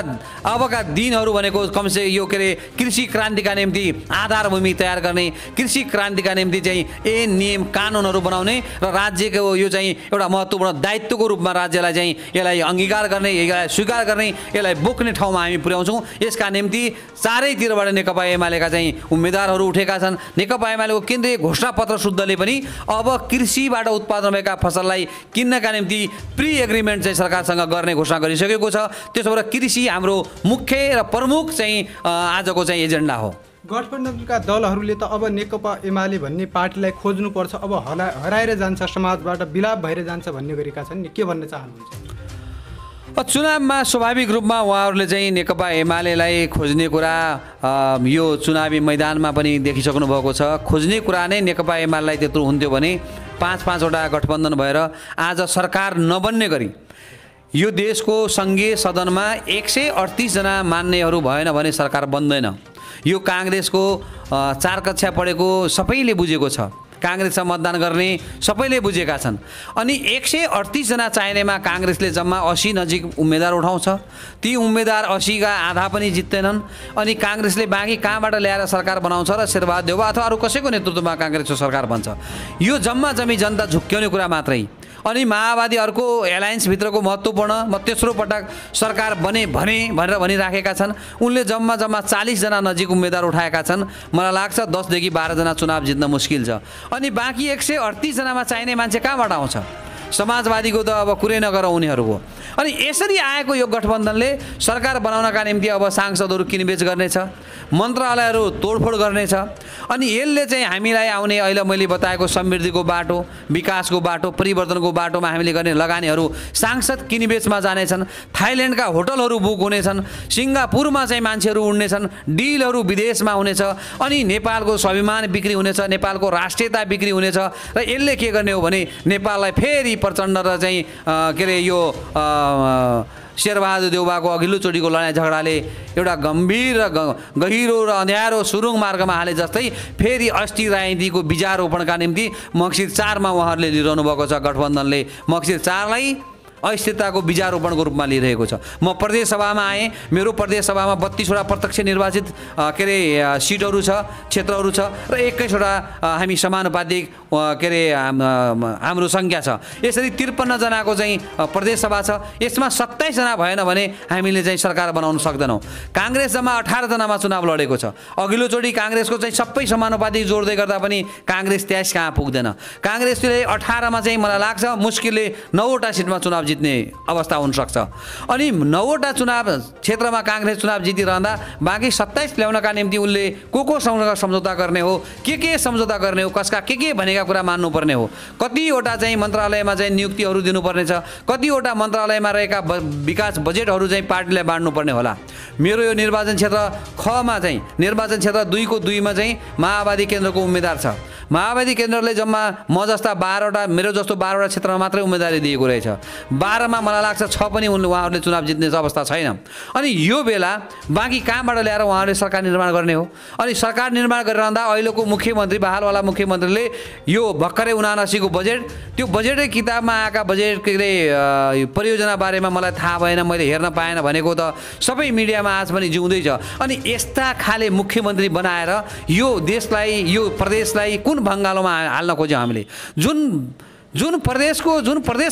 अबका दिनहरू भनेको कमसे यो के अरे कृषि क्रान्तिका निम्ति आधारभूमि तयार गर्ने, कृषि क्रान्तिका निम्ति चाहिँ नियम कानुनहरू बनाउने र राज्यको यो चाहिँ एउटा महत्त्वपूर्ण दायित्वको रूपमा राज्यलाई चाहिँ यसलाई अङ्गीकार गर्ने, यसलाई स्वीकार गर्ने, यसलाई बोक्ने ठाउँमा हामी पुर्याउँछौँ। यसका निम्ति चारैतिरबाट नेकपा एमालेका चाहिँ उम्मेदवारहरू उठेका छन्। नेकपा एमालेको केन्द्रीय घोषणापत्र शुद्धले पनि अब कृषिबाट उत्पादन भएका फसललाई किन्नका निम्ति प्री एग्रिमेन्ट चाहिँ सरकारसँग गर्ने घोषणा गरिसकेको छ। त्यसो भएर कृषि हाम्रो मुख्य र प्रमुख चाहिँ आजको चाहिँ एजेन्डा हो। गठबन्धनका दलहरूले त अब नेकपा एमाले भन्ने पार्टीलाई खोज्नुपर्छ, अब हराएर जान्छ, समाजबाट विलाप भएर जान्छ भन्ने गरेका छन् नि, के भन्न चाहनुहुन्छ? चुनावमा स्वाभाविक रूपमा उहाँहरूले चाहिँ नेकपा एमालेलाई खोज्ने कुरा यो चुनावी मैदानमा पनि देखिसक्नु भएको छ। खोज्ने कुरा नै नेकपा एमालेलाई त्यत्रो हुन्थ्यो भने 5-5वटा गठबन्धन भएर आज सरकार नबन्ने गरी यो देशको सङ्घीय सदनमा 138 जना मान्नेहरू भएन भने सरकार बन्दैन। यो काङ्ग्रेसको 4 कक्षा पढेको सबैले बुझेको छ। काङ्ग्रेसमा मतदान गर्ने सबैले बुझेका छन्। अनि 138 जना चाहिनेमा काङ्ग्रेसले जम्मा 80 नजिक उम्मेदवार उठाउँछ। ती उम्मेदवार 80 का आधा पनि जित्दैनन्। अनि काङ्ग्रेसले बाँकी कहाँबाट ल्याएर सरकार बनाउँछ र शेरबहादुर देउवा अथवा अरू कसैको नेतृत्वमा काङ्ग्रेसको सरकार बन्छ। यो जम्मा जम्मी जनता झुक्क्याउने कुरा मात्रै। अनि माओवादी अर्को एलायन्सभित्रको महत्त्वपूर्ण तेस्रो पटक सरकार भनेर भनिराखेका छन्। उनले जम्मा 40 जना नजिक उम्मेदवार उठाएका छन्। मलाई लाग्छ 10 देखि 12 जना चुनाव जित्न मुस्किल छ। अनि बाँकी 138 जनामा चाहिने मान्छे कहाँबाट आउँछ? समाजवादीको त अब कुरै नगरौँ उनीहरूको। अनि यसरी आएको यो गठबन्धनले सरकार बनाउनका निम्ति अब सांसदहरू किनबेच गर्नेछ, मन्त्रालयहरू तोडफोड गर्नेछ। अनि यसले चाहिँ हामीलाई आउने अहिले मैले बताएको समृद्धिको बाटो, विकासको बाटो, परिवर्तनको बाटोमा हामीले गर्ने लगानीहरू सांसद किनबेचमा जानेछन्। थाइल्यान्डका होटलहरू बुक हुनेछन्, सिङ्गापुरमा चाहिँ मान्छेहरू उड्नेछन्, डिलहरू विदेशमा हुनेछ। अनि नेपालको स्वाभिमान बिक्री हुनेछ, नेपालको राष्ट्रियता बिक्री हुनेछ। र यसले के गर्ने हो भने नेपाललाई फेरि प्रचण्ड र चाहिँ के अरे यो शेरबहादुर देउवाको अघिल्लोचोटिको लडाइँ झगडाले एउटा गम्भीर र गहिरो र अँध्यारो सुरुङ मार्गमा हाले जस्तै फेरि अस्ति राजनीतिको बिजारोपणका निम्ति मक्सिर 4 मा उहाँहरूले लिइरहनु भएको छ। गठबन्धनले मक्सिर 4 लाई अस्थिरताको बिजारोपणको रूपमा लिइरहेको छ। म प्रदेश सभामा आएँ। मेरो प्रदेश सभामा 32वटा प्रत्यक्ष निर्वाचित के अरे सिटहरू छ, क्षेत्रहरू छ र 21वटा हामी समानुपातिक के अरे हाम्रो सङ्ख्या छ। यसरी 53 जनाको चाहिँ प्रदेश सभा छ। यसमा 27 जना भएन भने हामीले चाहिँ सरकार बनाउन सक्दैनौँ। काङ्ग्रेस जम्मा 18 जनामा चुनाव लडेको छ। अघिल्लोचोटि काङ्ग्रेसको चाहिँ सबै समानुपातिक जोड्दै गर्दा पनि काङ्ग्रेस 23 कहाँ पुग्दैन। काङ्ग्रेसले 18 मा चाहिँ मलाई लाग्छ मुस्किलले 9वटा सिटमा चुनाव जित्ने अवस्था हुनसक्छ। अनि 9वटा चुनाव क्षेत्रमा काङ्ग्रेस चुनाव जितिरहँदा बाँकी 27 ल्याउनका निम्ति उनले कोसँग सम्झौता गर्ने हो, के सम्झौता गर्ने हो, कसका के भनेका कुरा मान्नुपर्ने हो, कतिवटा चाहिँ मन्त्रालयमा चाहिँ नियुक्तिहरू दिनुपर्ने छ, कतिवटा मन्त्रालयमा रहेका विकास बजेटहरू चाहिँ पार्टीलाई बाँड्नुपर्ने होला। मेरो यो निर्वाचन क्षेत्र खमा चाहिँ निर्वाचन क्षेत्र 2 को 2 मा चाहिँ माओवादी केन्द्रको उम्मेदवार छ। माओवादी केन्द्रले जम्मा म जस्ता 12वटा मेरो जस्तो 12वटा क्षेत्रमा मात्रै उम्मेदवारी दिएको रहेछ। 12 मा मलाई लाग्छ 6 पनि उहाँहरूले चुनाव जित्ने अवस्था छैन। अनि यो बेला बाँकी कहाँबाट ल्याएर उहाँहरूले सरकार निर्माण गर्ने हो? अनि सरकार निर्माण गरिरहँदा अहिलेको मुख्यमन्त्री बहालवाला मुख्यमन्त्रीले यो भर्खरै 79 को बजेट, त्यो बजेटै किताबमा आएका बजेट के अरे परियोजना बारेमा मलाई थाहा भएन, मैले हेर्न पाएन भनेको त सबै मिडियामा आज पनि जिउँदैछ। अनि यस्ता खाले मुख्यमन्त्री बनाएर यो देशलाई यो प्रदेशलाई कुन भङ्गालोमा हाल्न खोज्यौँ हामीले? जुन प्रदेश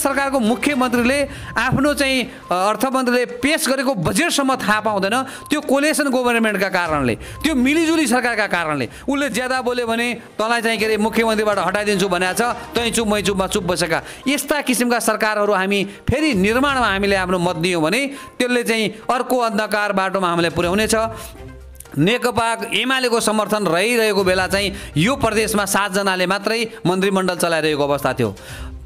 सरकारको मुख्यमन्त्रीले आफ्नो चाहिँ अर्थमन्त्रीले पेश गरेको बजेटसम्म थाहा पाउँदैन, त्यो कोलेसन गभर्नमेन्टका कारणले, त्यो मिलिजुली सरकारका कारणले। उसले ज्यादा बोल्यो भने तँलाई चाहिँ के अरे मुख्यमन्त्रीबाट हटाइदिन्छु भनेको छ, तै चुप मै चुपमा चुप बसेका यस्ता किसिमका सरकारहरू हामी फेरि निर्माणमा हामीले आफ्नो मत दियौँ भने त्यसले चाहिँ अर्को अन्धकार बाटोमा हामीले पुर्याउनेछ। नेकपा एमालेको समर्थन रहिरहेको बेला चाहिँ यो प्रदेशमा 7 जनाले मात्रै मन्त्रीमण्डल चलाइरहेको अवस्था थियो।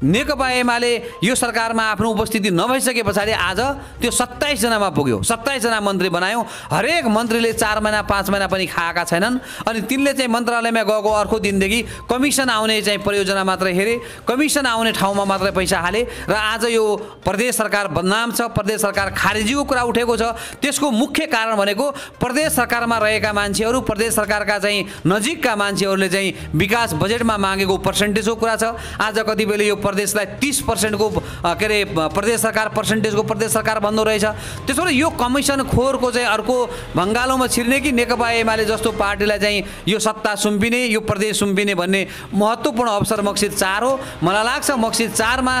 नेकपा एमाले यो सरकारमा आफ्नो उपस्थिति नभइसके पछाडि आज त्यो 27 जनामा पुग्यो। 27 जना मन्त्री बनायौँ। हरेक मन्त्रीले 4 महिना 5 महिना पनि खाएका छैनन्। अनि तिनले चाहिँ मन्त्रालयमा गएको अर्को दिनदेखि कमिसन आउने चाहिँ परियोजना मात्रै हेरे, कमिसन आउने ठाउँमा मात्रै पैसा हाले र आज यो प्रदेश सरकार बदनाम छ, प्रदेश सरकार खारेजीको कुरा उठेको छ। त्यसको मुख्य कारण भनेको प्रदेश सरकारमा रहेका मान्छेहरू, प्रदेश सरकारका चाहिँ नजिकका मान्छेहरूले चाहिँ विकास बजेटमा मागेको पर्सेन्टेजको कुरा छ। आज कति बेला यो प्रदेशलाई 30% को के अरे प्रदेश सरकार पर्सेन्टेजको प्रदेश सरकार भन्दो रहेछ। त्यसो भए यो कमिसन खोरको चाहिँ अर्को भङ्गालोमा छिर्ने कि नेकपा एमाले जस्तो पार्टीलाई चाहिँ यो सत्ता सुम्पिने, यो प्रदेश सुम्पिने भन्ने महत्त्वपूर्ण अवसर मक्सिर 4 हो। मलाई लाग्छ मक्सिर 4 मा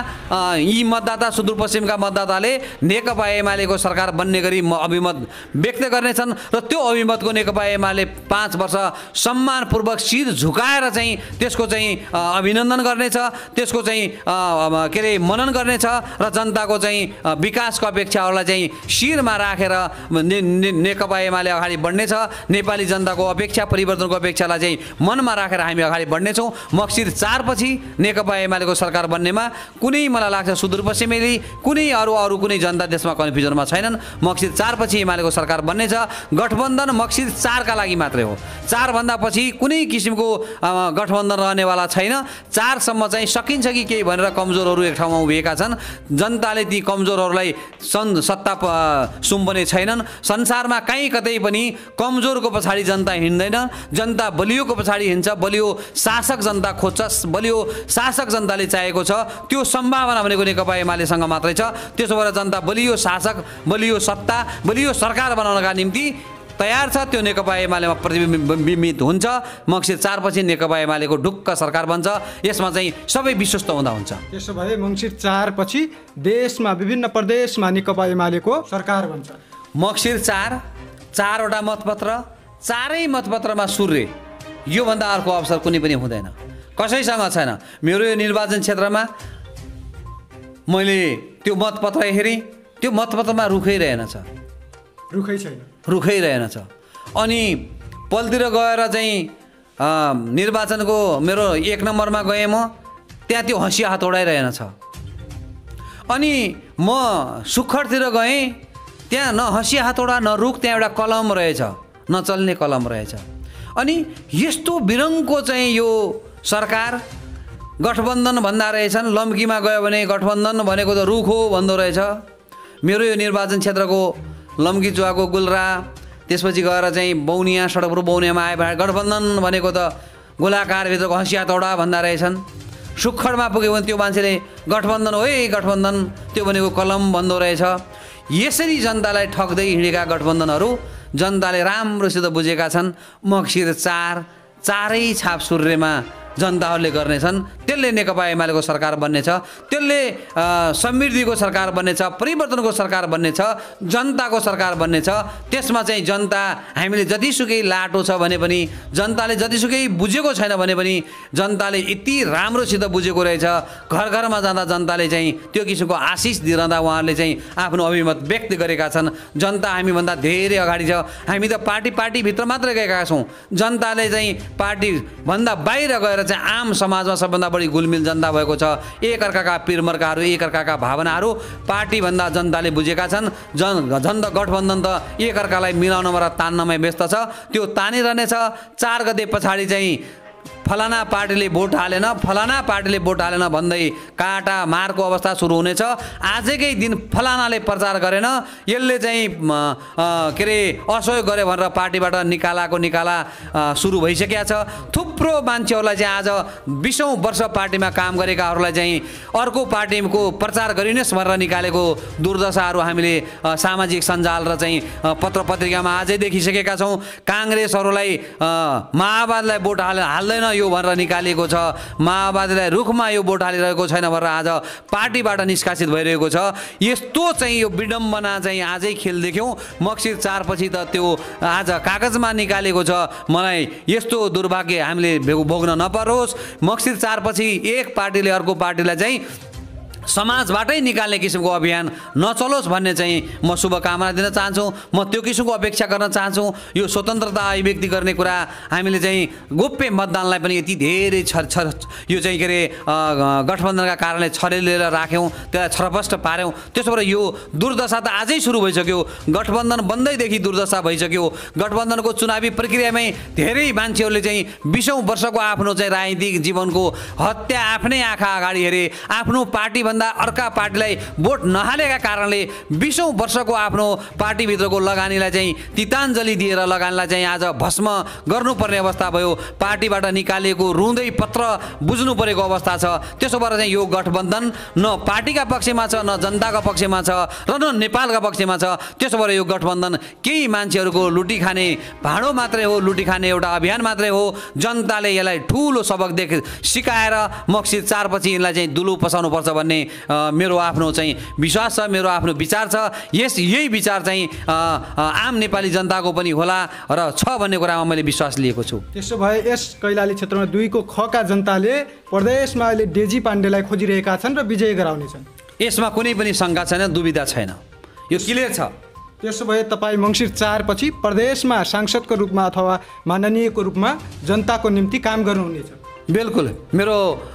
यी मतदाता सुदूरपश्चिमका मतदाताले नेकपा एमालेको सरकार बन्ने गरी अभिमत व्यक्त गर्नेछन् र त्यो अभिमतको नेकपा एमाले 5 वर्ष सम्मानपूर्वक शिर झुकाएर चाहिँ त्यसको चाहिँ अभिनन्दन गर्नेछ, त्यसको चाहिँ के अरे मनन गर्नेछ र जनताको चाहिँ विकासको अपेक्षाहरूलाई चाहिँ शिरमा राखेर नेकपा एमाले अगाडि बढ्नेछ। नेपाली जनताको अपेक्षा, परिवर्तनको अपेक्षालाई चाहिँ मनमा राखेर हामी अगाडि बढ्नेछौँ। मक्सिर 4 पछि नेकपा एमालेको सरकार बन्नेमा कुनै मलाई लाग्छ सुदूरपश्चिमेली कुनै अरू कुनै जनता देशमा कन्फ्युजनमा छैनन्। मक्सिर 4 पछि एमालेको सरकार बन्नेछ। गठबन्धन मक्सिर 4 का लागि मात्रै हो। 4 भन्दा पछि कुनै किसिमको गठबन्धन रहनेवाला छैन। 4 सम्म चाहिँ सकिन्छ कि केही भनेर कमजोरहरू एक ठाउँमा उभिएका छन्। जनताले ती कमजोरहरूलाई सत्ता सुम्पने छैनन्। संसारमा कहीँ कतै पनि कमजोरको पछाडि जनता हिँड्दैन, जनता बलियोको पछाडि हिँड्छ। बलियो शासक जनता खोज्छ, बलियो शासक जनताले चाहेको छ। त्यो सम्भावना भनेको नेकपा एमालेसँग मात्रै छ। त्यसो भएर जनता बलियो शासक, बलियो सत्ता, बलियो सरकार बनाउनका निम्ति तयार छ। त्यो नेकपा एमालेमा प्रतिबिम्बित हुन्छ। मक्सिर 4 पछि नेकपा एमालेको ढुक्क सरकार बन्छ। यसमा चाहिँ सबै विश्वस्त हुँदा हुन्छ। त्यसो भए मक्सिर 4 पछि देशमा विभिन्न प्रदेशमा नेकपा एमालेको सरकार बन्छ। मक्सिर 4 वटा मतपत्र, 4 मतपत्रमा सूर्य, योभन्दा अर्को अवसर कुनै पनि हुँदैन, कसैसँग छैन। मेरो यो निर्वाचन क्षेत्रमा मैले त्यो मतपत्र हेरेँ, त्यो मतपत्रमा रुखै रहेनछ, रुखै रहेनछ। अनि पलतिर गएर चाहिँ निर्वाचनको मेरो 1 नम्बरमा गएँ म, त्यहाँ त्यो हँसिया हतौडाइ रहेनछ। अनि म सुखरतिर गएँ, त्यहाँ न हँसिया हतौडा न रुख, त्यहाँ एउटा कलम रहेछ, नचल्ने कलम रहेछ। अनि यस्तो बिरङको चाहिँ यो सरकार गठबन्धन भन्दा रहेछन्। लम्कीमा गयो भने गठबन्धन भनेको त रुख हो भन्दो रहेछ। मेरो यो निर्वाचन क्षेत्रको लम्की चुवाको गुल्रा, त्यसपछि गएर चाहिँ बौनिया, सडकहरू बौनियामा आए भने गठबन्धन भनेको त गोलाकारभित्रको हँसिया तौडा भन्दा रहेछन्। सुखडमा पुग्यो भने त्यो मान्छेले गठबन्धन हो है गठबन्धन, त्यो भनेको कलम भन्दो रहेछ। यसरी जनतालाई ठग्दै हिँडेका गठबन्धनहरू जनताले राम्रोसित बुझेका छन्। मक्सिर 4 चारै छाप सूर्यमा जनताहरूले गर्नेछन्। त्यसले नेकपा एमालेको सरकार बन्नेछ, त्यसले समृद्धिको सरकार बन्नेछ, परिवर्तनको सरकार बन्नेछ, जनताको सरकार बन्नेछ। त्यसमा चाहिँ जनता हामीले जतिसुकै लाटो छ भने पनि, जनताले जतिसुकै बुझेको छैन भने पनि जनताले यति राम्रोसित बुझेको रहेछ। घर घरमा जाँदा जनताले चाहिँ त्यो किसिमको आशिष दिइरहँदा उहाँहरूले चाहिँ आफ्नो अभिमत व्यक्त गरेका छन्। जनता हामीभन्दा धेरै अगाडि छ। हामी त पार्टीभित्र मात्र गएका छौँ। जनताले चाहिँ पार्टीभन्दा बाहिर गएर चाहिँ आम समाजमा सबभन्दा बढी घुलमिल जनता भएको छ। एकअर्काका पिरमर्काहरू, एकअर्काका भावनाहरू पार्टीभन्दा जनताले बुझेका छन्। झन् त गठबन्धन त एकअर्कालाई मिलाउनमा र तान्नमै व्यस्त छ। त्यो तानिरहनेछ। 4 गते पछाडि चाहिँ फलाना पार्टीले भोट हालेन, फलाना पार्टीले भोट हालेन भन्दै काटा मारको अवस्था सुरु हुनेछ। आजकै दिन फलानाले प्रचार गरेन, यसले चाहिँ के अरे असहयोग गरे भनेर पार्टीबाट निकाला सुरु भइसकेको छ। थुप्रो मान्छेहरूलाई चाहिँ आज 20औं वर्ष पार्टीमा काम गरेकाहरूलाई चाहिँ अर्को पार्टीको प्रचार गरिनेस् भनेर निकालेको दुर्दशाहरू हामीले सामाजिक सञ्जाल र चाहिँ पत्र पत्रिकामा आजै देखिसकेका छौँ। काङ्ग्रेसहरूलाई माओवादीलाई भोट हाल्दैन यो भनेर निकालिएको छ। माओवादीलाई रुखमा यो भोट हालिरहेको छैन भनेर आज पार्टीबाट निष्कासित भइरहेको छ। यस्तो चाहिँ यो विडम्बना चाहिँ आजै खेल देख्यौँ। मक्सिर 4 पछि त त्यो आज कागजमा निकालेको छ। मलाई यस्तो दुर्भाग्य हामीले भोग्न नपरोस्। मक्सिर 4 पछि एक पार्टीले अर्को पार्टीलाई चाहिँ समाजबाटै निकाल्ने किसिमको अभियान नचलोस् भन्ने चाहिँ म शुभकामना दिन चाहन्छु। म त्यो किसिमको अपेक्षा गर्न चाहन्छु। यो स्वतन्त्रता अभिव्यक्ति गर्ने कुरा हामीले चाहिँ गोप्य मतदानलाई पनि यति धेरै यो चाहिँ के अरे गठबन्धनका कारणले छरेलेर राख्यौँ, त्यसलाई छरपष्ट पार्यौँ। त्यसो भएर यो दुर्दशा त आजै सुरु भइसक्यो। गठबन्धन बन्दैदेखि दुर्दशा भइसक्यो। गठबन्धनको चुनावी प्रक्रियामै धेरै मान्छेहरूले चाहिँ 20औं वर्षको आफ्नो चाहिँ राजनीतिक जीवनको हत्या आफ्नै आँखा अगाडि हेरे। आफ्नो पार्टी अर्का पार्टीलाई भोट नहालेका कारणले 20औं वर्षको आफ्नो पार्टीभित्रको लगानीलाई चाहिँ तिताञ्जली दिएर लगानीलाई चाहिँ आज भस्म गर्नुपर्ने अवस्था भयो। पार्टीबाट निकालिएको रुँदै पत्र बुझ्नु परेको अवस्था छ। त्यसो भएर चाहिँ यो गठबन्धन न पार्टीका पक्षमा छ, न जनताका पक्षमा छ, र न नेपालका पक्षमा छ। त्यसो भएर यो गठबन्धन केही मान्छेहरूको लुटी खाने भाँडो मात्रै हो, लुटी खाने एउटा अभियान मात्रै हो। जनताले यसलाई ठुलो सबक सिकाएर मक्सिर 4 पछि यिनलाई चाहिँ दुलु पसाउनुपर्छ भन्ने मेरो आफ्नो चाहिँ विश्वास छ, मेरो आफ्नो विचार छ। यही विचार चाहिँ आम नेपाली जनताको पनि होला र छ भन्ने कुरामा मैले विश्वास लिएको छु। त्यसो भए यस कैलाली क्षेत्रमा 2 को ख का जनताले प्रदेशमा अहिले डेजी पाण्डेलाई खोजिरहेका छन् र विजय गराउनेछन्। यसमा कुनै पनि शङ्का छैन, दुविधा छैन, यो क्लियर छ। त्यसो भए तपाईँ मङ्सिर 4 पछि प्रदेशमा सांसदको रूपमा अथवा माननीयको रूपमा जनताको निम्ति काम गर्नुहुनेछ? बिल्कुल।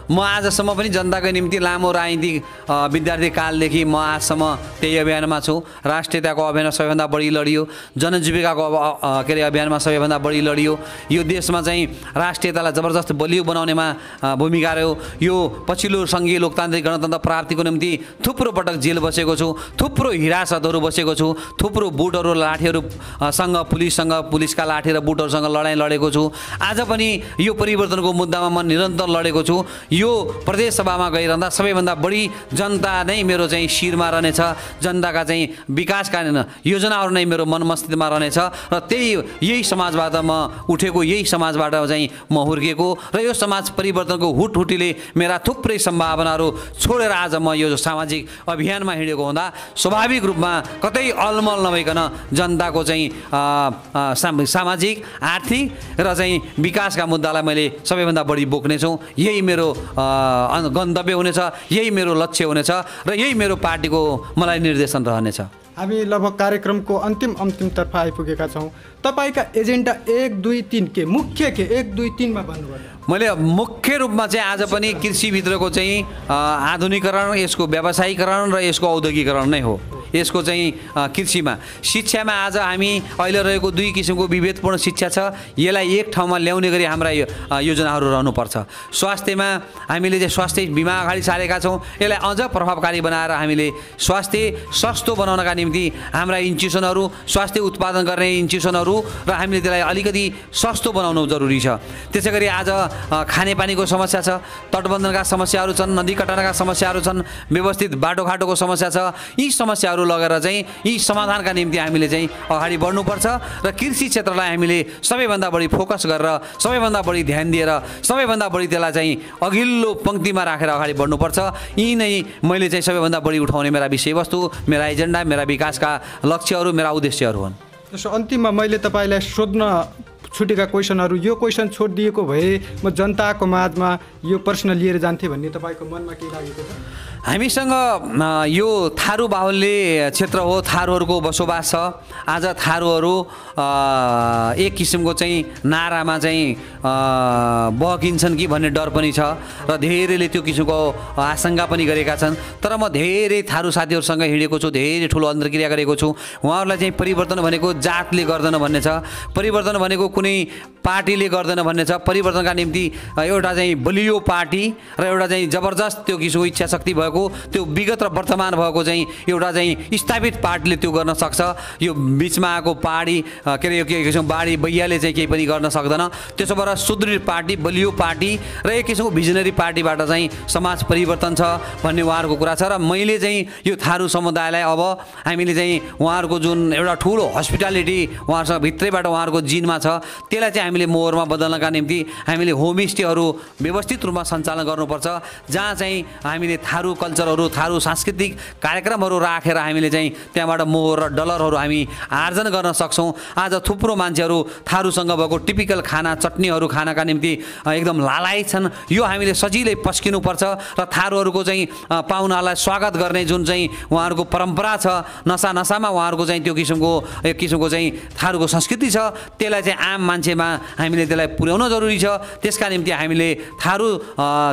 म आजसम्म पनि जनताको निम्ति लामो राजनीतिक विद्यार्थी कालदेखि म आजसम्म त्यही अभियानमा छु। राष्ट्रियताको अभियानमा सबैभन्दा बढी लडियो, जनजीविकाको के अरे अभियानमा सबैभन्दा बढी लडियो। यो देशमा चाहिँ राष्ट्रियतालाई जबरजस्त बलियो बनाउनेमा भूमिका रह्यो। यो पछिल्लो सङ्घीय लोकतान्त्रिक गणतन्त्र प्राप्तिको निम्ति थुप्रो पटक जेल बसेको छु, थुप्रो हिरासतहरू बसेको छु, थुप्रो बुटहरू लाठीहरूसँग पुलिसका लाठी र बुटहरूसँग लडाइँ लडेको छु। आज पनि यो परिवर्तनको मुद्दामा म निरन्तर लडेको छु। यो प्रदेश सभामा गइरहँदा सबैभन्दा बढी जनता नै मेरो चाहिँ शिरमा रहनेछ। जनताका चाहिँ विकासका योजनाहरू नै मेरो मन मस्तिष्कमा रहनेछ र यही समाजबाट म उठेको, यही समाजबाट चाहिँ म हुर्केको र यो समाज परिवर्तनको हुटहुटीले मेरा थुप्रै सम्भावनाहरू छोडेर आज म यो सामाजिक अभियानमा हिँडेको हुँदा स्वाभाविक रूपमा कतै अलमल नभइकन जनताको चाहिँ सामाजिक, आर्थिक र चाहिँ विकासका मुद्दालाई मैले सबैभन्दा बढी बोक्नेछौँ। यही मेरो गन्तव्य हुनेछ, यही मेरो लक्ष्य हुनेछ र यही मेरो पार्टीको मलाई निर्देशन रहनेछ। हामी लगभग कार्यक्रमको अन्तिमतर्फ आइपुगेका छौँ। तपाईँका एजेन्डा 1, 2, 3 के मुख्य के 1, 2, 3 मा भन्नुभयो? मैले मुख्य रूपमा चाहिँ आज पनि कृषिभित्रको चाहिँ आधुनिकीकरण, यसको व्यावसायीकरण र यसको औद्योगिकरण नै हो। यसको चाहिँ कृषिमा, शिक्षामा आज हामी अहिले रहेको 2 किसिमको विभेदपूर्ण शिक्षा छ, यसलाई एक ठाउँमा ल्याउने गरी हाम्रा योजनाहरू रहनुपर्छ। स्वास्थ्यमा हामीले चाहिँ स्वास्थ्य बिमा अगाडि सारेका छौँ, यसलाई अझ प्रभावकारी बनाएर हामीले स्वास्थ्य सस्तो बनाउनका निम्ति हाम्रा इन्स्टिट्युसनहरू, स्वास्थ्य उत्पादन गर्ने इन्स्टिट्युसनहरू र हामीले त्यसलाई अलिकति सस्तो बनाउनु जरुरी छ। त्यसै गरी आज खानेपानीको समस्या छ, तटबन्धनका समस्याहरू छन्, नदी कटानका समस्याहरू छन्, व्यवस्थित बाटोघाटोको समस्या छ। यी समस्याहरू मुद्दाहरू लगेर चाहिँ यी समाधानका निम्ति हामीले चाहिँ अगाडि बढ्नुपर्छ र कृषि क्षेत्रलाई हामीले सबैभन्दा बढी फोकस गरेर सबैभन्दा बढी ध्यान दिएर सबैभन्दा बढी त्यसलाई चाहिँ अघिल्लो पङ्क्तिमा राखेर अगाडि बढ्नुपर्छ। यी नै मैले चाहिँ सबैभन्दा बढी उठाउने मेरा विषयवस्तु, मेरा एजेन्डा, मेरा विकासका लक्ष्यहरू, मेरा उद्देश्यहरू हुन्। जस्तो अन्तिममा मैले तपाईँलाई सोध्न छुटेका क्वेसनहरू, यो क्वेसन छोडिदिएको भए म जनताको माझमा यो प्रश्न लिएर जान्थेँ भन्ने तपाईँको मनमा के लागेको छ? हामीसँग यो थारू बाहुल्य क्षेत्र हो, थारूहरूको बसोबास छ। आज थारूहरू एक किसिमको चाहिँ नारामा चाहिँ बहकिन्छन् कि भन्ने डर पनि छ र धेरैले त्यो किसिमको आशंका पनि गरेका छन्। तर म धेरै थारू साथीहरूसँग हिँडेको छु, धेरै ठुलो अन्तर्क्रिया गरेको छु। उहाँहरूलाई चाहिँ परिवर्तन भनेको जातले गर्दैन भन्ने छ, परिवर्तन भनेको कुनै पार्टीले गर्दैन भन्ने छ। परिवर्तनका निम्ति एउटा चाहिँ बलियो पार्टी र एउटा चाहिँ जबरजस्त त्यो किसिमको इच्छा शक्ति भएको, त्यो विगत र वर्तमान भएको चाहिँ एउटा चाहिँ स्थापित पार्टीले त्यो गर्न सक्छ। यो बिचमा आएको पार्टी के अरे यो के किसिमको बाढी बैयाले चाहिँ केही पनि गर्न सक्दैन। त्यसो भएर सुदृढ पार्टी, बलियो पार्टी र एक किसिमको भिजनरी पार्टीबाट चाहिँ समाज परिवर्तन छ भन्ने उहाँहरूको कुरा छ। र मैले चाहिँ यो थारू समुदायलाई अब हामीले चाहिँ उहाँहरूको जुन एउटा ठुलो हस्पिटालिटी उहाँहरूसँग भित्रैबाट उहाँहरूको जिनमा छ, त्यसलाई चाहिँ हामीले मोहरमा बदल्नका निम्ति हामीले होमस्टेहरू व्यवस्थित रूपमा सञ्चालन गर्नुपर्छ, जहाँ चाहिँ हामीले थारू कल्चरहरू, थारू सांस्कृतिक कार्यक्रमहरू राखेर हामीले चाहिँ त्यहाँबाट मोहर र डलरहरू हामी आर्जन गर्न सक्छौँ। आज थुप्रो मान्छेहरू थारूसँग भएको टिपिकल खाना, चटनीहरू खानका निम्ति एकदम लालायत छन्। यो हामीले सजिलै पस्किनुपर्छ र थारूहरूको चाहिँ पाहुनालाई स्वागत गर्ने जुन चाहिँ उहाँहरूको परम्परा छ, नसामा उहाँहरूको चाहिँ त्यो किसिमको एक किसिमको चाहिँ थारूको संस्कृति छ, त्यसलाई चाहिँ आम मान्छेमा हामीले त्यसलाई पुर्याउन जरुरी छ। त्यसका निम्ति हामीले थारू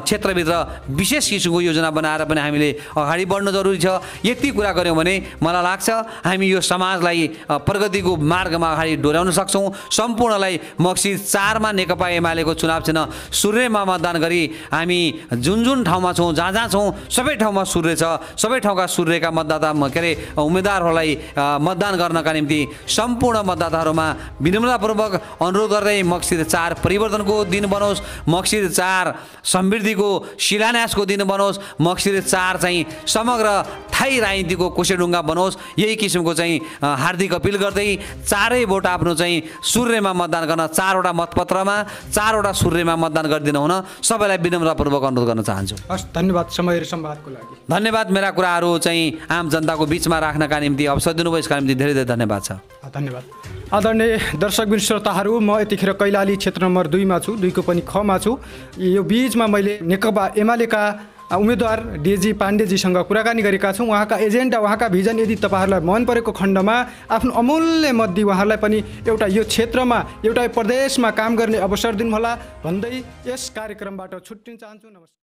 क्षेत्रभित्र विशेष किसिमको योजना बनाएर पनि हामीले अगाडि बढ्न जरुरी छ। यति कुरा गऱ्यौँ भने मलाई लाग्छ हामी यो समाजलाई प्रगतिको मार्गमा अगाडि डोर्याउन सक्छौँ। सम्पूर्णलाई मक्सिर 4 मा नेकपा एमालेको चुनाव चिन्ह सूर्यमा मतदान गरी हामी जुन जुन ठाउँमा छौँ, जहाँ जहाँ छौँ, सबै ठाउँमा सूर्य छ। सबै ठाउँका सूर्यका मतदाता के अरे उम्मेदवारहरूलाई मतदान गर्नका निम्ति सम्पूर्ण मतदाताहरूमा विनम्रतापूर्वक अनुरोध गर्दै मक्सिर 4 परिवर्तनको दिन बनोस्, मक्सिर 4 समृद्धिको शिलान्यासको दिन बनोस्, मक्सिर 4 चाहिँ समग्र थाई राजनीतिको कोसेढुङ्गा बनोस्। यही किसिमको चाहिँ हार्दिक अपिल गर्दै चारै भोट आफ्नो चाहिँ सूर्यमा मतदान गर्न, 4वटा मतपत्रमा 4वटा सूर्यमा मतदान गरिदिनु हुन सबैलाई विनम्रतापूर्वक अनुरोध गर्न चाहन्छु। हस्, धन्यवाद समय र संवादको लागि। धन्यवाद। मेरा कुराहरू चाहिँ आम जनताको बिचमा राख्नका निम्ति अवसर दिनुभयो, यसका निम्ति धेरै धेरै धन्यवाद छ। धन्यवाद। आदरणीय दर्शकबिन श्रोताहरू, म यतिखेर कैलाली क्षेत्र नम्बर 2 मा छु, 2 को पनि ख मा छु। यो बीचमा मैले नेकपा एमालेका उम्मेदवार डीजी पाण्डेजीसँग कुराकानी गरेका छौँ। उहाँका एजेन्डा, उहाँका भिजन यदि तपाईँहरूलाई मन परेको खण्डमा आफ्नो अमूल्य मत दिई उहाँहरूलाई पनि एउटा यो क्षेत्रमा, एउटा प्रदेशमा काम गर्ने अवसर दिनुहोला भन्दै यस कार्यक्रमबाट छुट्टिन चाहन्छु। नमस्कार।